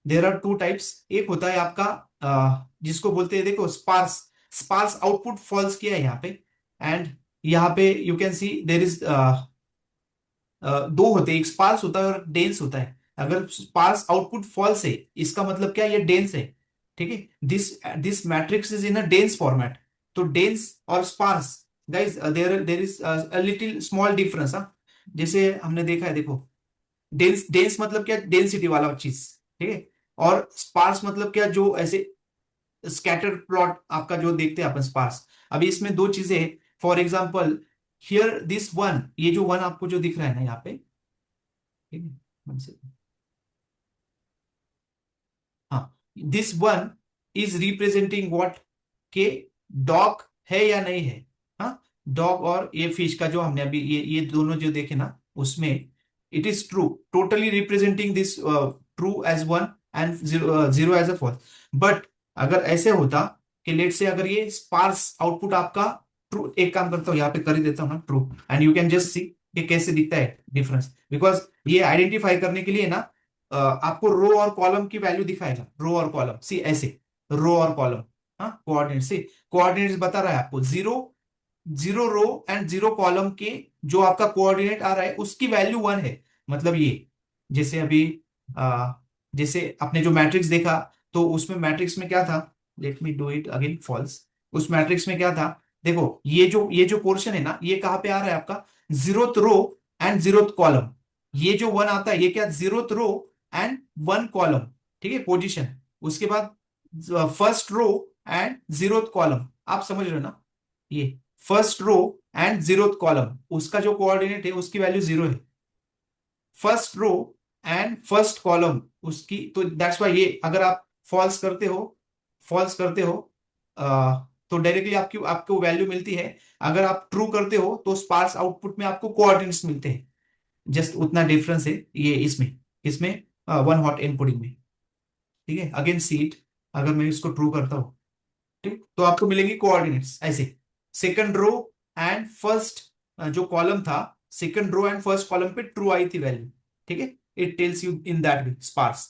there are two types, एक होता है आपका जिसको बोलते हैं, देखो स्पार्स, स्पार्स आउटपुट फॉल्स किया है यहाँ पे, एंड यहाँ पे you can see there is दो होते हैं, एक स्पार्स होता है और डेंस होता है, अगर स्पार्स आउटपुट फॉल्स है, इसका मतलब क्या, ये डेंस है, ठीक है, this this matrix is in a dense format, तो डेंस और sparse, guys there there is a little small difference, हाँ, जैसे हमने देखा है, देखो डेंस डेंस मतलब क्या, डेंसिटी वाला चीज, ठीक है, और स्पार्स मतलब क्या, जो ऐसे स्कैटर प्लॉट आपका जो देखते हैं अपन स्पार्स, अभी इसमें दो चीजें हैं, for example here this one, ये जो वन आपको जो दिख रहा है ना यहाँ पे, ठीक है, one second. हाँ, this one is representing what, के डॉग है या नहीं है, हाँ, डॉग, और ये फिश का जो हमने अभी ये दोनों जो देखे ना, उसमें it is true, totally representing this true as one and zero as a false, but अगर ऐसे होता कि लेट से अगर ये स्पार्स आउटपुट आपका ट्रू, एक काम करता हूँ यहाँ पे कर ही देता हूँ ना true, and you can just see कि कैसे दिखता है डिफरेंस, बिकॉज ये आइडेंटिफाई करने के लिए ना आपको रो और कॉलम की वैल्यू दिखाएगा, रो और कॉलम, सी ऐसे, रो और कॉलम, हाँ, कोऑर्डिनेट, सी कोऑर्डिनेट्स बता रहा है आपको 0 zero row and zero column के जो आपका कोऑर्डिनेट आ रहा है उसकी वैल्यू 1 है। मतलब ये जैसे अभी आ, जैसे आपने जो मैट्रिक्स देखा, तो उसमें मैट्रिक्स में क्या था, let me do it again, false. उस मैट्रिक्स में क्या था, देखो ये जो पोर्शन है ना, ये कहाँ पे आ रहा है आपका, zeroth row and zeroth column. ये जो 1 आता है ये क्या, जीरोथ रो एंड 1 कॉलम, ठीक है, पोजीशन। उसके बाद first row and zeroth column, आप समझ रहे हो ना, ये first row and zeroth column, उसका जो कोऑर्डिनेट है उसकी वैल्यू 0 है। First row and first column उसकी, तो दैट्स वाई ये अगर आप फॉल्स करते हो तो डायरेक्टली आपकी आपको वैल्यू मिलती है। अगर आप ट्रू करते हो तो स्पार्स आउटपुट में आपको कोऑर्डिनेट्स मिलते हैं। जस्ट उतना डिफरेंस है ये इसमें इसमें वन हॉट एनकोडिंग में। ठीक है, अगेन सीट, अगर मैं इसको ट्रू करता हूं, ठीक, तो आपको मिलेंगे कोऑर्डिनेट्स ऐसे। सेकंड रो एंड फर्स्ट जो कॉलम था, second row and first column पे ट्रू आई थी वैल्यू। ठीक है, it tells you in that way sparse.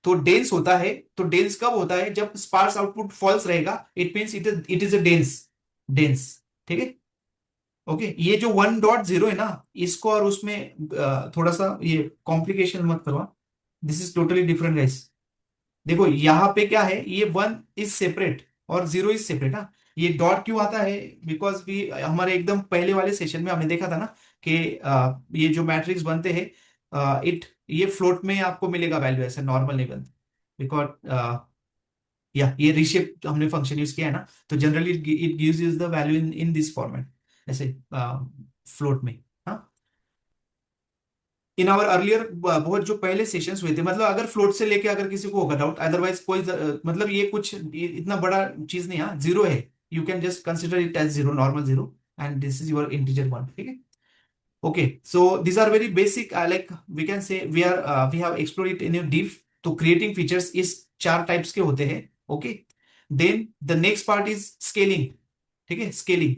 तो डेंस होता है, तो डेंस कब होता है, जब स्पार्स आउटपुट फॉल्स रहेगा, it means it is a dense. ठीक है, ओके। ये जो 1.0 है ना, इसको और उसमें थोड़ा सा ये कॉम्प्लिकेशन मत करवा, this is totally different guys. देखो यहाँ पे क्या है, ये 1 इज सेपरेट और 0 इज सेपरेट। हाँ, ये डॉट क्यों आता है, बिकॉज भी हमारे एकदम पहले वाले सेशन में हमने देखा था ना कि ये जो मैट्रिक्स बनते हैं, ये फ्लोट में आपको मिलेगा वैल्यू, ऐसे नॉर्मल नहीं बनते। बिकॉज या ये रिशेप हमने फंक्शन यूज किया है ना, तो generally it gives you the value in this format, ऐसे फ्लोट में। हाँ, इन आवर अर्लियर, बहुत जो पहले सेशंस हुए थे, मतलब अगर फ्लोट से लेके अगर किसी को होगा डाउट, अदरवाइज कोई मतलब ये कुछ इतना बड़ा चीज नहीं। हाँ, 0 है, you can just consider it as 0, normal 0, and this is your integer 1। ठीक है, okay, so these are very basic, like we can say we have explored it in a deep। तो creating features इस 4 types के होते हैं। Okay, then the next part is scaling. ठीक है, scaling,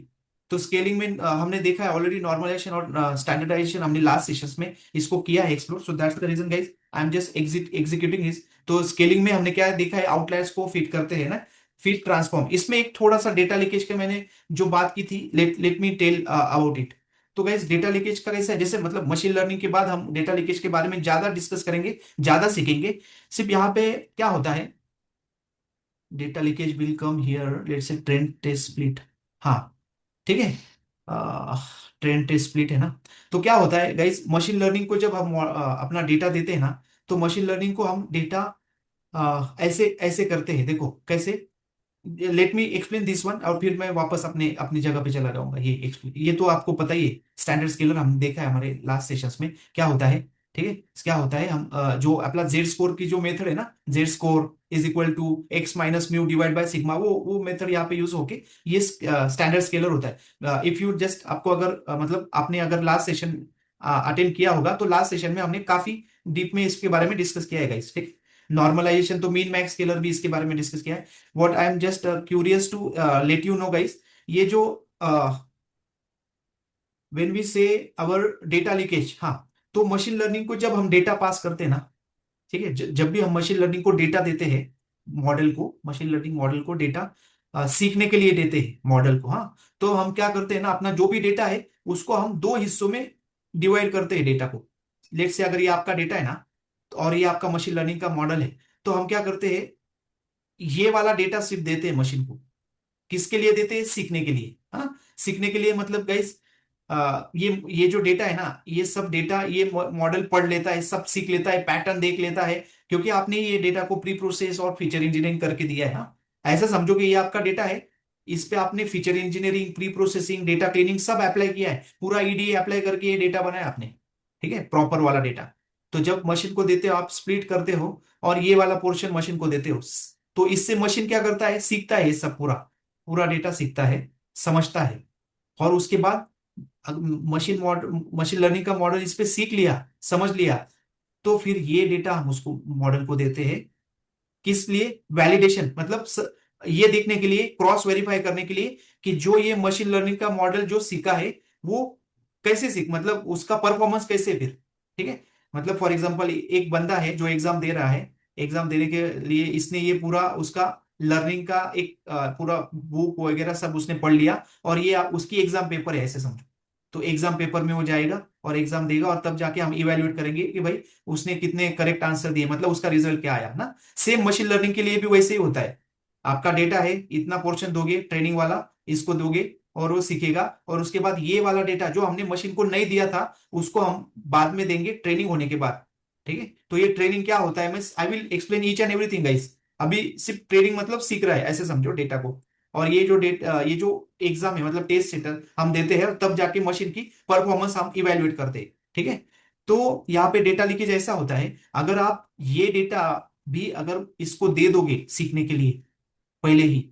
तो स्केलिंग में हमने देखा है ऑलरेडी, नॉर्मलाइजेशन और स्टैंडर्डाइजेशन हमने लास्ट सेशंस में इसको किया है explore. So that's the reason guys, I am just executing this. तो स्केलिंग में हमने क्या देखा है, आउटलायर्स को फिट करते हैं ना, फिट ट्रांसफॉर्म। इसमें एक थोड़ा सा डेटा लीकेज के मैंने जो बात की थी, let me tell about it. तो गाइस डेटा लीकेज का कैसा है, जैसे मतलब मशीन लर्निंग के बाद हम डेटा लीकेज के बारे में ज्यादा डिस्कस करेंगे, ज्यादा सीखेंगे। सिर्फ यहाँ पे क्या होता है, data leakage will come here, let's say train test split. हाँ, ठीक है, ट्रेंड टेस्ट स्प्लिट है ना। तो क्या होता है गाइस, मशीन लर्निंग को जब हम अपना डेटा देते हैं ना, तो मशीन लर्निंग को हम डेटा ऐसे ऐसे करते हैं। देखो कैसे, let me explain this one, और फिर मैं वापस अपने अपनी जगह पे चला जाऊंगा। ये तो आपको पता ही है, स्टैंडर्ड स्केलर हमने देखा है हमारे लास्ट सेशंस में क्या होता है। ठीक है, क्या होता है, हम जो अपना जेड स्कोर की जो मेथड है ना, Z score is equal to X minus mu divide by sigma, वो मेथड यहाँ पे यूज होके ये स्टैंडर्ड स्केलर होता है। इफ यू जस्ट, आपको अगर मतलब आपने अगर लास्ट सेशन अटेंड किया होगा, तो लास्ट सेशन में हमने काफी डीप में इसके बारे में डिस्कस किया है गाइस। ठीक, नॉर्मलाइजेशन तो मीन मैक्स स्केलर भी इसके बारे में डिस्कस किया है। What I am just curious to let you know guys, ये जो व्हेन वी से अवर डेटा लीकेज, हाँ, तो मशीन लर्निंग को जब हम डेटा पास करते हैं ना, ठीक है, जब भी हम मशीन लर्निंग को डेटा देते हैं, मॉडल को, मशीन लर्निंग मॉडल को डेटा सीखने के लिए देते हैं मॉडल को। हाँ, तो हम क्या करते हैं ना, अपना जो भी डेटा है उसको हम 2 हिस्सों में डिवाइड करते हैं डेटा को। लेट से अगर ये आपका डेटा है ना, और ये आपका मशीन लर्निंग का मॉडल है, तो हम क्या करते हैं, ये वाला डेटा सिर्फ देते हैं मशीन को। किसके लिए देते हैं, सीखने के लिए। हाँ, सीखने के लिए मतलब गाइस, ये जो डेटा है ना, ये सब डेटा ये मॉडल पढ़ लेता है, सब सीख लेता है, पैटर्न देख लेता है, क्योंकि आपने ये डेटा को प्री प्रोसेस और फीचर इंजीनियरिंग करके दिया है। हाँ, ऐसा समझो कि ये आपका डेटा है, इस पे आपने feature engineering, pre processing, data cleaning सब अप्लाई किया है, पूरा ईडीए अप्लाई करके ये डेटा बनाया आपने। ठीक है, प्रॉपर वाला डेटा। तो जब मशीन को देते हो, आप स्प्लिट करते हो और ये वाला पोर्शन मशीन को देते हो, तो इससे मशीन क्या करता है, सीखता है, ये सब पूरा पूरा डेटा सीखता है, समझता है। और उसके बाद मशीन लर्निंग का मॉडल इस पे सीख लिया, समझ लिया, तो फिर ये डेटा हम उसको मॉडल को देते हैं। किस लिए, वैलिडेशन, मतलब ये देखने के लिए, क्रॉस वेरीफाई करने के लिए कि जो ये मशीन लर्निंग का मॉडल जो सीखा है वो कैसे सीख, मतलब उसका परफॉर्मेंस कैसे फिर। ठीक है, मतलब फॉर एग्जांपल एक बंदा है जो एग्जाम दे रहा है, एग्जाम देने के लिए इसने ये पूरा उसका लर्निंग का एक पूरा बुक वगैरह सब उसने पढ़ लिया, और ये उसकी एग्जाम पेपर है ऐसे समझो। तो एग्जाम पेपर में वो जाएगा और एग्जाम देगा, और तब जाके हम इवेल्युएट करेंगे कि भाई उसने कितने करेक्ट आंसर दिए, मतलब उसका रिजल्ट क्या आया ना। सेम मशीन लर्निंग के लिए भी वैसे ही होता है। आपका डेटा है, इतना पोर्शन दोगे ट्रेनिंग वाला, इसको दोगे और वो सीखेगा, और उसके बाद ये वाला डेटा जो हमने मशीन को नहीं दिया था उसको हम बाद में देंगे ट्रेनिंग होने के बाद। ठीक है, तो ये ट्रेनिंग क्या होता है, मैं आई will explain each and everything guys. अभी सिर्फ ट्रेनिंग मतलब सीख रहा है ऐसे समझो डेटा को। और ये जो एग्जाम है मतलब टेस्ट सेंटर हम देते हैं, तब जाके मशीन की परफॉर्मेंस हम इवेल्युएट करते हैं। ठीक है, तो यहाँ पे डेटा लीकेज ऐसा होता है, अगर आप ये डेटा भी अगर इसको दे दोगे सीखने के लिए पहले ही,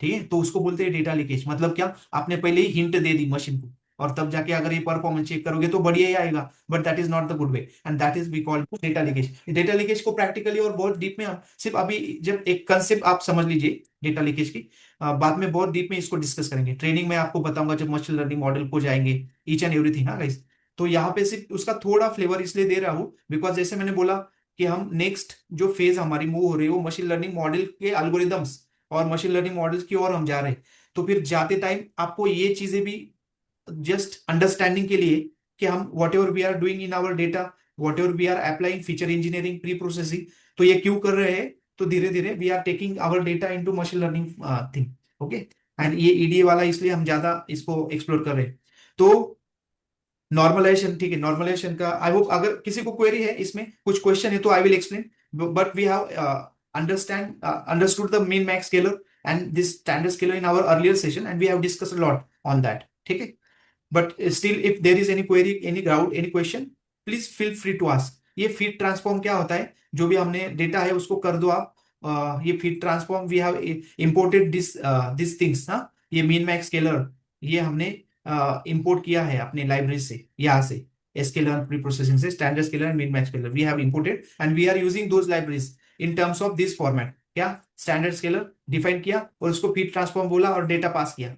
ठीक है, तो उसको बोलते हैं डेटा लीकेज। मतलब क्या, आपने पहले ही हिंट दे दी मशीन को, और तब जाके अगर ये परफॉर्मेंस चेक करोगे तो बढ़िया ही आएगा, but that is not the good way, and that is we call data leakage. Data leakage को प्रैक्टिकली और बहुत डीप में हम सिर्फ अभी जब एक कंसेप्ट आप समझ लीजिए डेटा लीकेज की, बाद में बहुत डीप में इसको डिस्कस करेंगे। ट्रेनिंग में आपको बताऊंगा जब मशीन लर्निंग मॉडल को जाएंगे, ईच एंड एवरीथिंग। हाँ गाइस, तो यहाँ पे सिर्फ उसका थोड़ा फ्लेवर इसलिए दे रहा हूँ बिकॉज जैसे मैंने बोला कि हम नेक्स्ट जो फेज हमारी मूव हो रही है वो मशीन लर्निंग मॉडल के एल्गोरिदम्स और मशीन लर्निंग मॉडल्स की ओर हम जा रहे हैं। तो फिर जाते टाइम आपको ये चीजें भी जस्ट अंडरस्टैंडिंग के लिए कि हम whatever we are doing in our data, whatever we are applying feature engineering, pre processing, तो ये क्यों कर रहे हैं, तो धीरे धीरे we are taking our data into machine learning thing. Okay, and ये ईडीए वाला इसलिए हम ज्यादा इसको एक्सप्लोर कर रहे हैं। तो नॉर्मलाइजेशन, ठीक है, नॉर्मलाइजेशन का आई होप अगर किसी को क्वेरी है इसमें कुछ क्वेश्चन है तो I will explain, but we have understood the min max scalar and this standard scalar in our earlier session, and we have discussed a lot on that. ठीक है, but still if there is any query, any doubt, any question, please feel free to ask। ये fit transform क्या होता है, जो भी हमने data है उसको कर दो आप। ये fit transform we have imported this things. हाँ, ये मीन मैक्स स्केलर ये हमने इंपोर्ट किया है अपने लाइब्रेरी से, यहाँ से स्केलर प्री प्रोसेसिंग से standard scaler and min max scaler we have imported, and we are using those libraries in terms of this format. क्या, स्टैंडर्ड स्केलर डिफाइन किया और उसको फीड ट्रांसफॉर्म बोला और डेटा पास किया।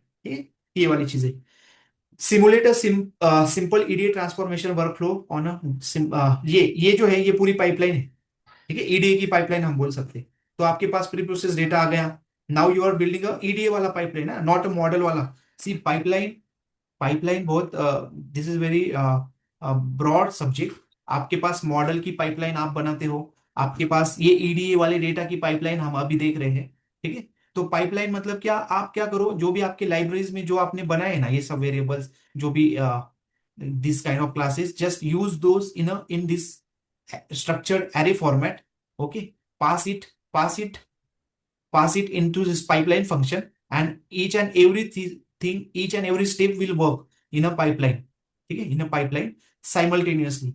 ये वाली चीजें। Simulate simple EDA transformation workflow on ये जो है ये पूरी पाइपलाइन है। ठीक है, ईडीए की पाइपलाइन हम बोल सकते हैं। तो आपके पास प्री प्रोसेस डेटा आ गया, now you are building a EDA वाला पाइपलाइन है, नॉट अ मॉडल वाला। सी पाइपलाइन, पाइपलाइन बहुत this is very broad subject. आपके पास मॉडल की पाइपलाइन आप बनाते हो, आपके पास ये ईडीए वाले डेटा की पाइपलाइन हम अभी देख रहे हैं। ठीक है, तो पाइपलाइन मतलब क्या, आप क्या करो, जो भी आपके लाइब्रेरीज में जो आपने बनाए ना ये सब वेरिएबल्स, जो भी this kind of classes, just use those in this structured array format. Okay, pass it pass it pass it into this pipeline function, and each and every thing, each and every step will work in a pipeline। ठीक है, इन a pipeline simultaneously.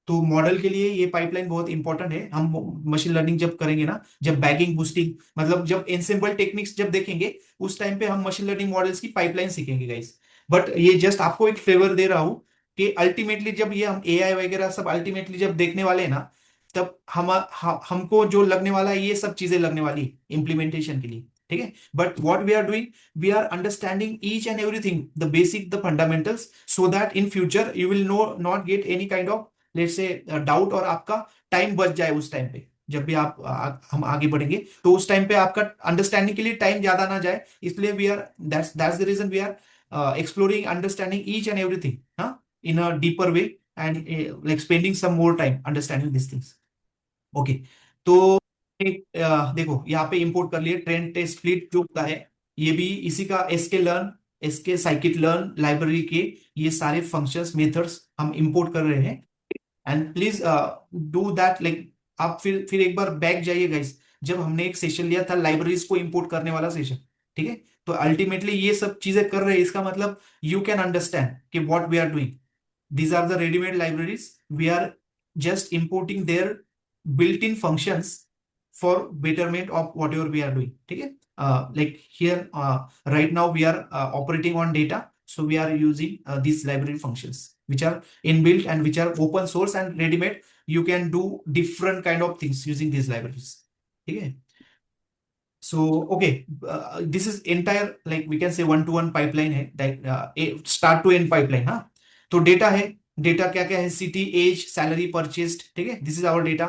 तो model के लिए ये pipeline बहुत important है। हम machine learning जब करेंगे ना, जब बैगिंग बूस्टिंग मतलब जब एनसेम्बल टेक्निक्स जब देखेंगे, उस टाइम पे हम मशीन लर्निंग मॉडल्स की पाइपलाइन सीखेंगे गाइस। बट ये जस्ट आपको एक फेवर दे रहा हूं कि अल्टीमेटली जब ये हम एआई वगैरह सब अल्टीमेटली जब देखने वाले हैं ना, तब हमको जो लगने वाला है ये सब चीजें लगने वाली इम्प्लीमेंटेशन के लिए। ठीक है, but what we are doing, we are understanding each and everything, the basic, the fundamentals, so that in future you will no not get any kind of let's say doubt, और आपका time बच जाए उस time पे। जब भी आप हम आगे बढ़ेंगे तो उस टाइम पे आपका अंडरस्टैंडिंग के लिए टाइम ज्यादा ना जाए, इसलिए we are that's the reason we are exploring understanding each and everything in a deeper way, and like spending some more time understanding these things। Okay, तो देखो यहाँ पे इंपोर्ट कर लिए ट्रेन टेस्ट फ्लीट जो होता है, ये भी इसी का SK learn, SK scikit learn library के ये सारे फंक्शंस मेथड्स हम इंपोर्ट कर रहे हैं। And please do that, like आप फिर एक बार बैक जाइए गाइस, जब हमने एक सेशन लिया था लाइब्रेरीज को इंपोर्ट करने वाला सेशन। ठीक है, तो अल्टीमेटली ये सब चीजें कर रहे हैं, इसका मतलब यू कैन अंडरस्टैंड कि what we are doing. These are the ready-made libraries. We are just importing their built-in functions for betterment of whatever we are doing. ठीक है, like here right now we are operating on data, so we are using these library functions which are inbuilt and which are open source and ready-made. You can do different kind of things using these libraries. ठीक है, so okay, this is entire like we can say one-to-one pipeline है, like start to end pipeline। हाँ, तो data है, data क्या क्या है, city, as, salary, purchased. ठीक है, this is our data.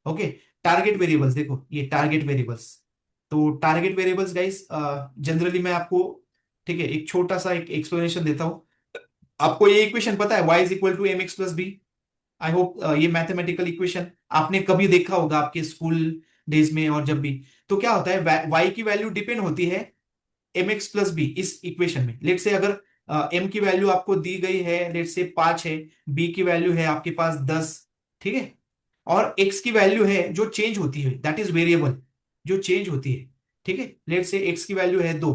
Okay, target variables, देखो ये टारगेट वेरिएबल्स, तो टारगेट वेरिएबल्स गाइस जनरली मैं आपको, ठीक है, एक छोटा सा एक एक्सप्लेनेशन देता हूँ। आपको ये इक्वेशन पता है, y is equal to M X plus B. I hope ये मैथमेटिकल इक्वेशन आपने कभी देखा होगा आपके स्कूल डेज में, और जब भी, तो क्या होता है, y की वैल्यू डिपेंड होती है एम एक्स प्लस बी इस इक्वेशन में। लेट से अगर m की वैल्यू आपको दी गई है, लेट से 5 है, b की वैल्यू है आपके पास 10, ठीक है, और x की वैल्यू है जो चेंज होती है, दैट इज वेरिएबल, जो चेंज होती है, ठीक है। लेट से x की वैल्यू है 2,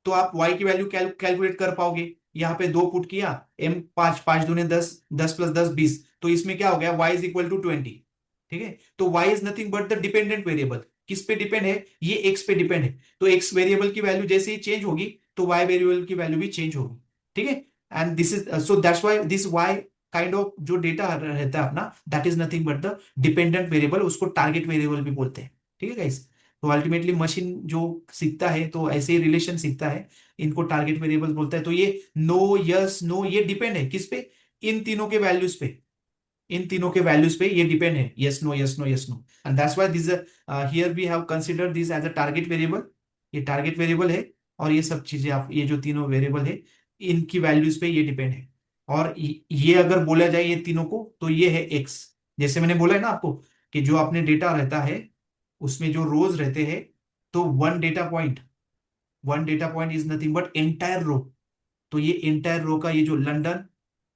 तो आप y की वैल्यू कैलकुलेट कर पाओगे। यहाँ पे 2 पुट किया, m 5, 5 दूने 10, 10 प्लस 10 20, तो इसमें क्या हो गया, y इज इक्वल टू 20, ठीक है। तो y is nothing but the dependent variable. किस पे डिपेंड है, ये x पे डिपेंड है। तो x वेरिएबल की वैल्यू जैसे ही चेंज होगी तो y वेरिएबल की वैल्यू भी चेंज होगी, ठीक है। And this is so that's why this y kind of जो डेटा रहता है अपना, that is nothing but the dependent variable, उसको टारगेट वेरिएबल भी बोलते हैं, ठीक है गाइस। तो अल्टीमेटली मशीन जो सीखता है तो ऐसे ही रिलेशन सीखता है, इनको टारगेट वेरिएबल बोलता है। तो ये नो, यस, नो, ये डिपेंड है किस पे, इन तीनों के वैल्यूज पे, इन तीनों के वैल्यूज पे ये डिपेंड है, yes no yes no yes no. And that's why this here we have consider this as a target variable. ये टारगेट वेरिएबल है, और ये सब चीजें आप, ये जो तीनों वेरिएबल है इनकी वैल्यूज पे ये डिपेंड है। और ये अगर बोला जाए ये तीनों को, तो ये है एक्स। जैसे मैंने बोला है ना आपको कि जो आपने डेटा रहता है उसमें जो रोज रहते हैं, तो one data point is nothing but entire row. तो ये एंटायर रो का ये जो लंदन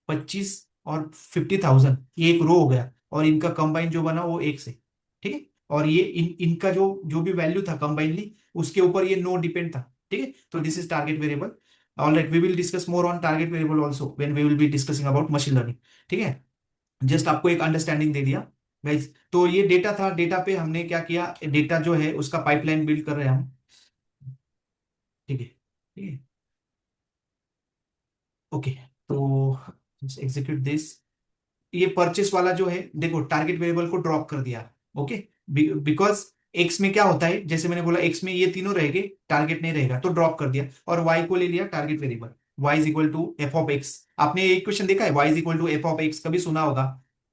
25 और 50,000, ये एक रो हो गया, और इनका कंबाइन जो बना वो एक से, ठीक है। और ये इनका जो जो भी वैल्यू था कंबाइनली, उसके ऊपर ये नो डिपेंड था, ठीक है। तो this is target variable. Alright, we will discuss more on target variable also when we will be discussing about machine learning, ठीक है। जस्ट आपको एक अंडरस्टैंडिंग दे दिया गाइस। तो ये डेटा था, डेटा पे हमने क्या किया, डेटा जो है उसका पाइपलाइन बिल्ड कर रहे हैं हम, ठीक है, ठीक है, ओके। तो एग्जीक्यूट दिस। ये परचेस वाला जो है, देखो टारगेट वेरिएबल को ड्रॉप कर दिया, ओके। बिकॉज एक्स में क्या होता है, जैसे मैंने बोला एक्स में ये तीनों रहेंगे, टारगेट नहीं रहेगा, तो ड्रॉप कर दिया, और वाई को ले लिया target variable. Y is equal to F of X. आपने ये इक्वेशन देखा है, Y is equal to F of X, कभी सुना होगा,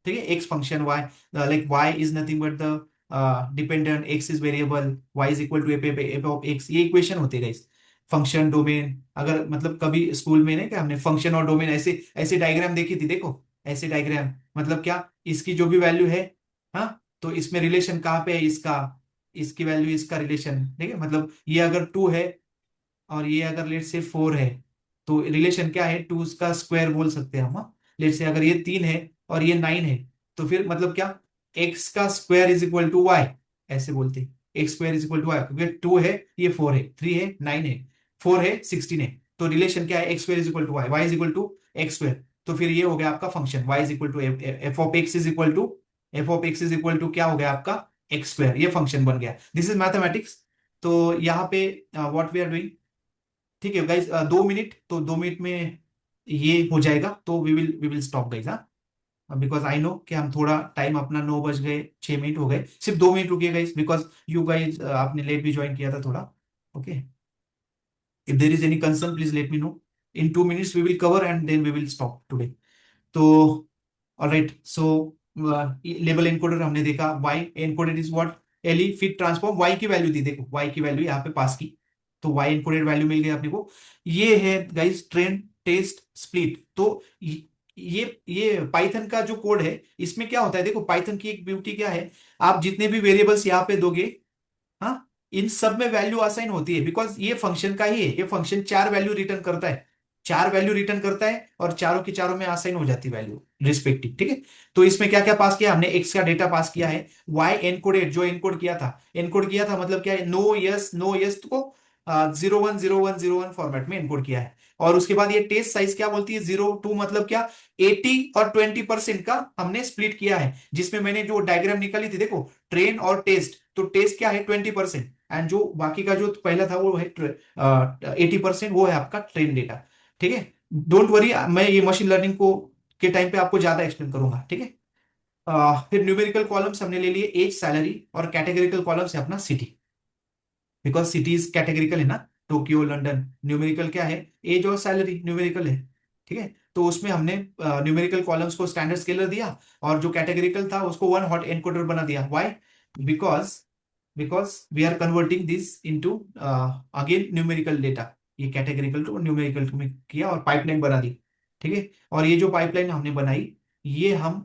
ठीक है। X function Y, like Y is nothing but the dependent, X is variable, Y is equal to F of X, ये इक्वेशन होते हैं इस फंक्शन डोमेन। अगर मतलब कभी स्कूल में नहीं क्या हमने फंक्शन और डोमेन ऐसे ऐसे डायग्राम देखी थी, देखो ऐसे डायग्राम, मतलब क्या, इसकी जो भी वैल्यू है, हाँ, तो इसमें रिलेशन कहाँ पे है इसका, इसकी वैल्यू इसका रिलेशन, ठीक है। मतलब ये अगर 2 है और ये अगर लेट से 4 है, तो रिलेशन क्या है, 2 का स्क्वायर बोल सकते हैं हम, हाँ। लेट से अगर ये 3 है और ये 9 है, तो फिर मतलब क्या, एक्स का square is equal to Y, ऐसे बोलते हैं, X square is equal to Y, क्योंकि 2 है, ये 4 है, 3 है, 9 है, 4 है, 16 है। तो रिलेशन क्या है, x square is equal to y, y is equal to x square. तो फिर ये हो गया आपका function y is equal to F of x is equal to, F of x is equal to क्या हो गया आपका, एक्स स्क्वायर, ये फंक्शन बन गया। This is mathematics. तो यहाँ पे व्हाट वी आर डूइंग, ठीक है गाइस, 2 मिनट, तो 2 मिनट में ये हो जाएगा, तो वी विल स्टॉप गाइस, हाँ। बिकॉज आई नो कि हम थोड़ा टाइम अपना 9 बज गए, 6 मिनट हो गए, सिर्फ 2 मिनट रुकिए गाइस, बिकॉज यू गाइस आपने लेट भी ज्वाइन किया था थोड़ा, okay. If there is any concern please let me know. In 2 minutes we will cover and then we will stop today. तो ऑलराइट, सो लेबल एनकोडर हमने देखा, y encoded is what, L E fit transform, y की value दी, देखो y की value यहाँ पे पास की, तो y एनकोडेड वैल्यू मिल गई अपने को। ये है गाइस ट्रेन टेस्ट स्प्लिट। तो ये पाइथन का जो कोड है, इसमें क्या होता है, देखो पाइथन की एक ब्यूटी क्या है, आप जितने भी वेरिएबल्स यहाँ पे दोगे, हाँ, इन सब में वैल्यू असाइन होती है, बिकॉज ये फंक्शन का ही है, ये फंक्शन 4 वैल्यू रिटर्न करता है, 4 वैल्यू रिटर्न करता है, और चारों की चारों में असाइन हो जाती है वैल्यू रिस्पेक्टिव, ठीक है। तो इसमें क्या क्या पास किया हमने, एक्स का डेटा पास किया है, वाई एनकोडेड जो एनकोड किया था मतलब क्या है, नो यस को 010101 फॉर्मेट में एनकोड किया है। और उसके बाद ये टेस्ट साइज क्या बोलती है, 0 2, मतलब क्या, 80 और 20% का हमने स्प्लिट किया है, जिसमें मैंने जो डायग्राम निकाली थी, देखो ट्रेन और टेस्ट, तो टेस्ट क्या है 20%, एंड जो बाकी का जो पहला था वो है 80%, वो है आपका ट्रेन डेटा, ठीक है। डोंट वरी, मैं ये मशीन लर्निंग को के टाइम पे आपको ज्यादा एक्सप्लेन करूंगा, ठीक है। फिर न्यूमेरिकल कॉलम्स हमने ले लिए, एज, सैलरी, और कैटेगरिकल कॉलम्स है अपना सिटी, बिकॉज सिटीज कैटेगरिकल है ना, टोक्यो, लंदन। न्यूमेरिकल क्या है, एज और सैलरी न्यूमेरिकल है, ठीक है। तो उसमें हमने न्यूमेरिकल कॉलम्स को स्टैंडर्ड स्केलर दिया, और जो कैटेगरिकल था उसको 1 हॉट एनकोडर बना दिया। Why, because because we are converting this into again numerical data. ये कैटेगरिकल टू न्यूमेरिकल में किया और पाइपलाइन बना दी, ठीक है। और ये जो पाइपलाइन हमने बनाई, ये हम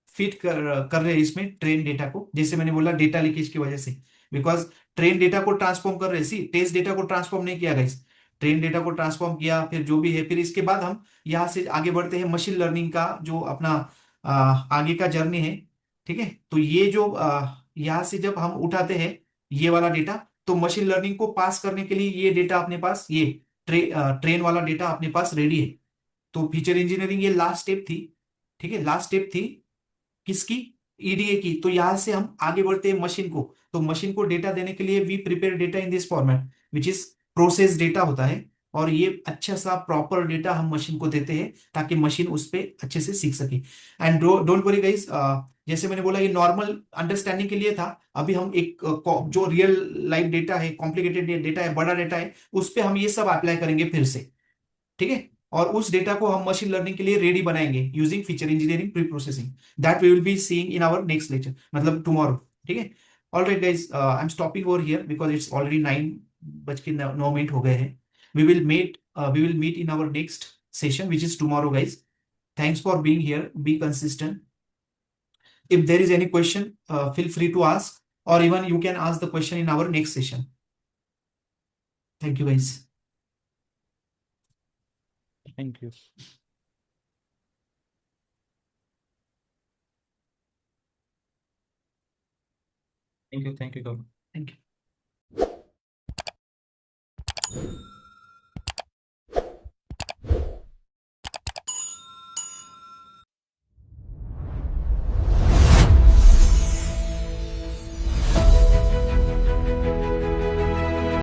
फिट कर रहे हैं इसमें ट्रेन डेटा को, जैसे मैंने बोला डेटा लीकेज की वजह से, बिकॉज ट्रेन डेटा को ट्रांसफॉर्म कर रहे सी, टेस्ट डेटा को ट्रांसफॉर्म नहीं किया गाइस, ट्रेन डेटा को ट्रांसफॉर्म किया, फिर जो भी है, फिर इसके बाद हम यहाँ से आगे बढ़ते हैं मशीन लर्निंग का जो अपना आगे का जर्नी है, ठीक है। तो ये जो यहाँ से जब हम उठाते हैं ये वाला डेटा, तो मशीन लर्निंग को पास करने के लिए ये डेटा अपने पास, ये ट्रेन वाला डेटा अपने पास रेडी है। तो फीचर इंजीनियरिंग ये लास्ट स्टेप थी, ठीक है, लास्ट स्टेप थी किसकी, ईडीए की। तो यहां से हम आगे बढ़ते हैं मशीन को, तो मशीन को डेटा देने के लिए we prepare data in this format which is process data होता है, और ये अच्छा सा प्रॉपर डेटा हम मशीन को देते हैं ताकि मशीन उस पर अच्छे से सीख सके। एंड डोंट वरी गाइस, जैसे मैंने बोला ये नॉर्मल अंडरस्टैंडिंग के लिए था, अभी हम एक जो रियल लाइफ डेटा है, कॉम्प्लिकेटेड डेटा है, बड़ा डेटा है, उस पर हम ये सब अप्लाई करेंगे फिर से, ठीक है। और उस डेटा को हम मशीन लर्निंग के लिए रेडी बनाएंगे using feature engineering pre processing, that we will be seeing in our next lecture, मतलब टुमारो, ठीक है। Alright guys, I am stopping over here because it's already 9:09 हो गए हैं। We will meet in our next session which is tomorrow guys. Thanks for being here, be consistent. If there is any question, feel free to ask, or even you can ask the question in our next session. Thank you guys. Thank you. Thank you. Thank you.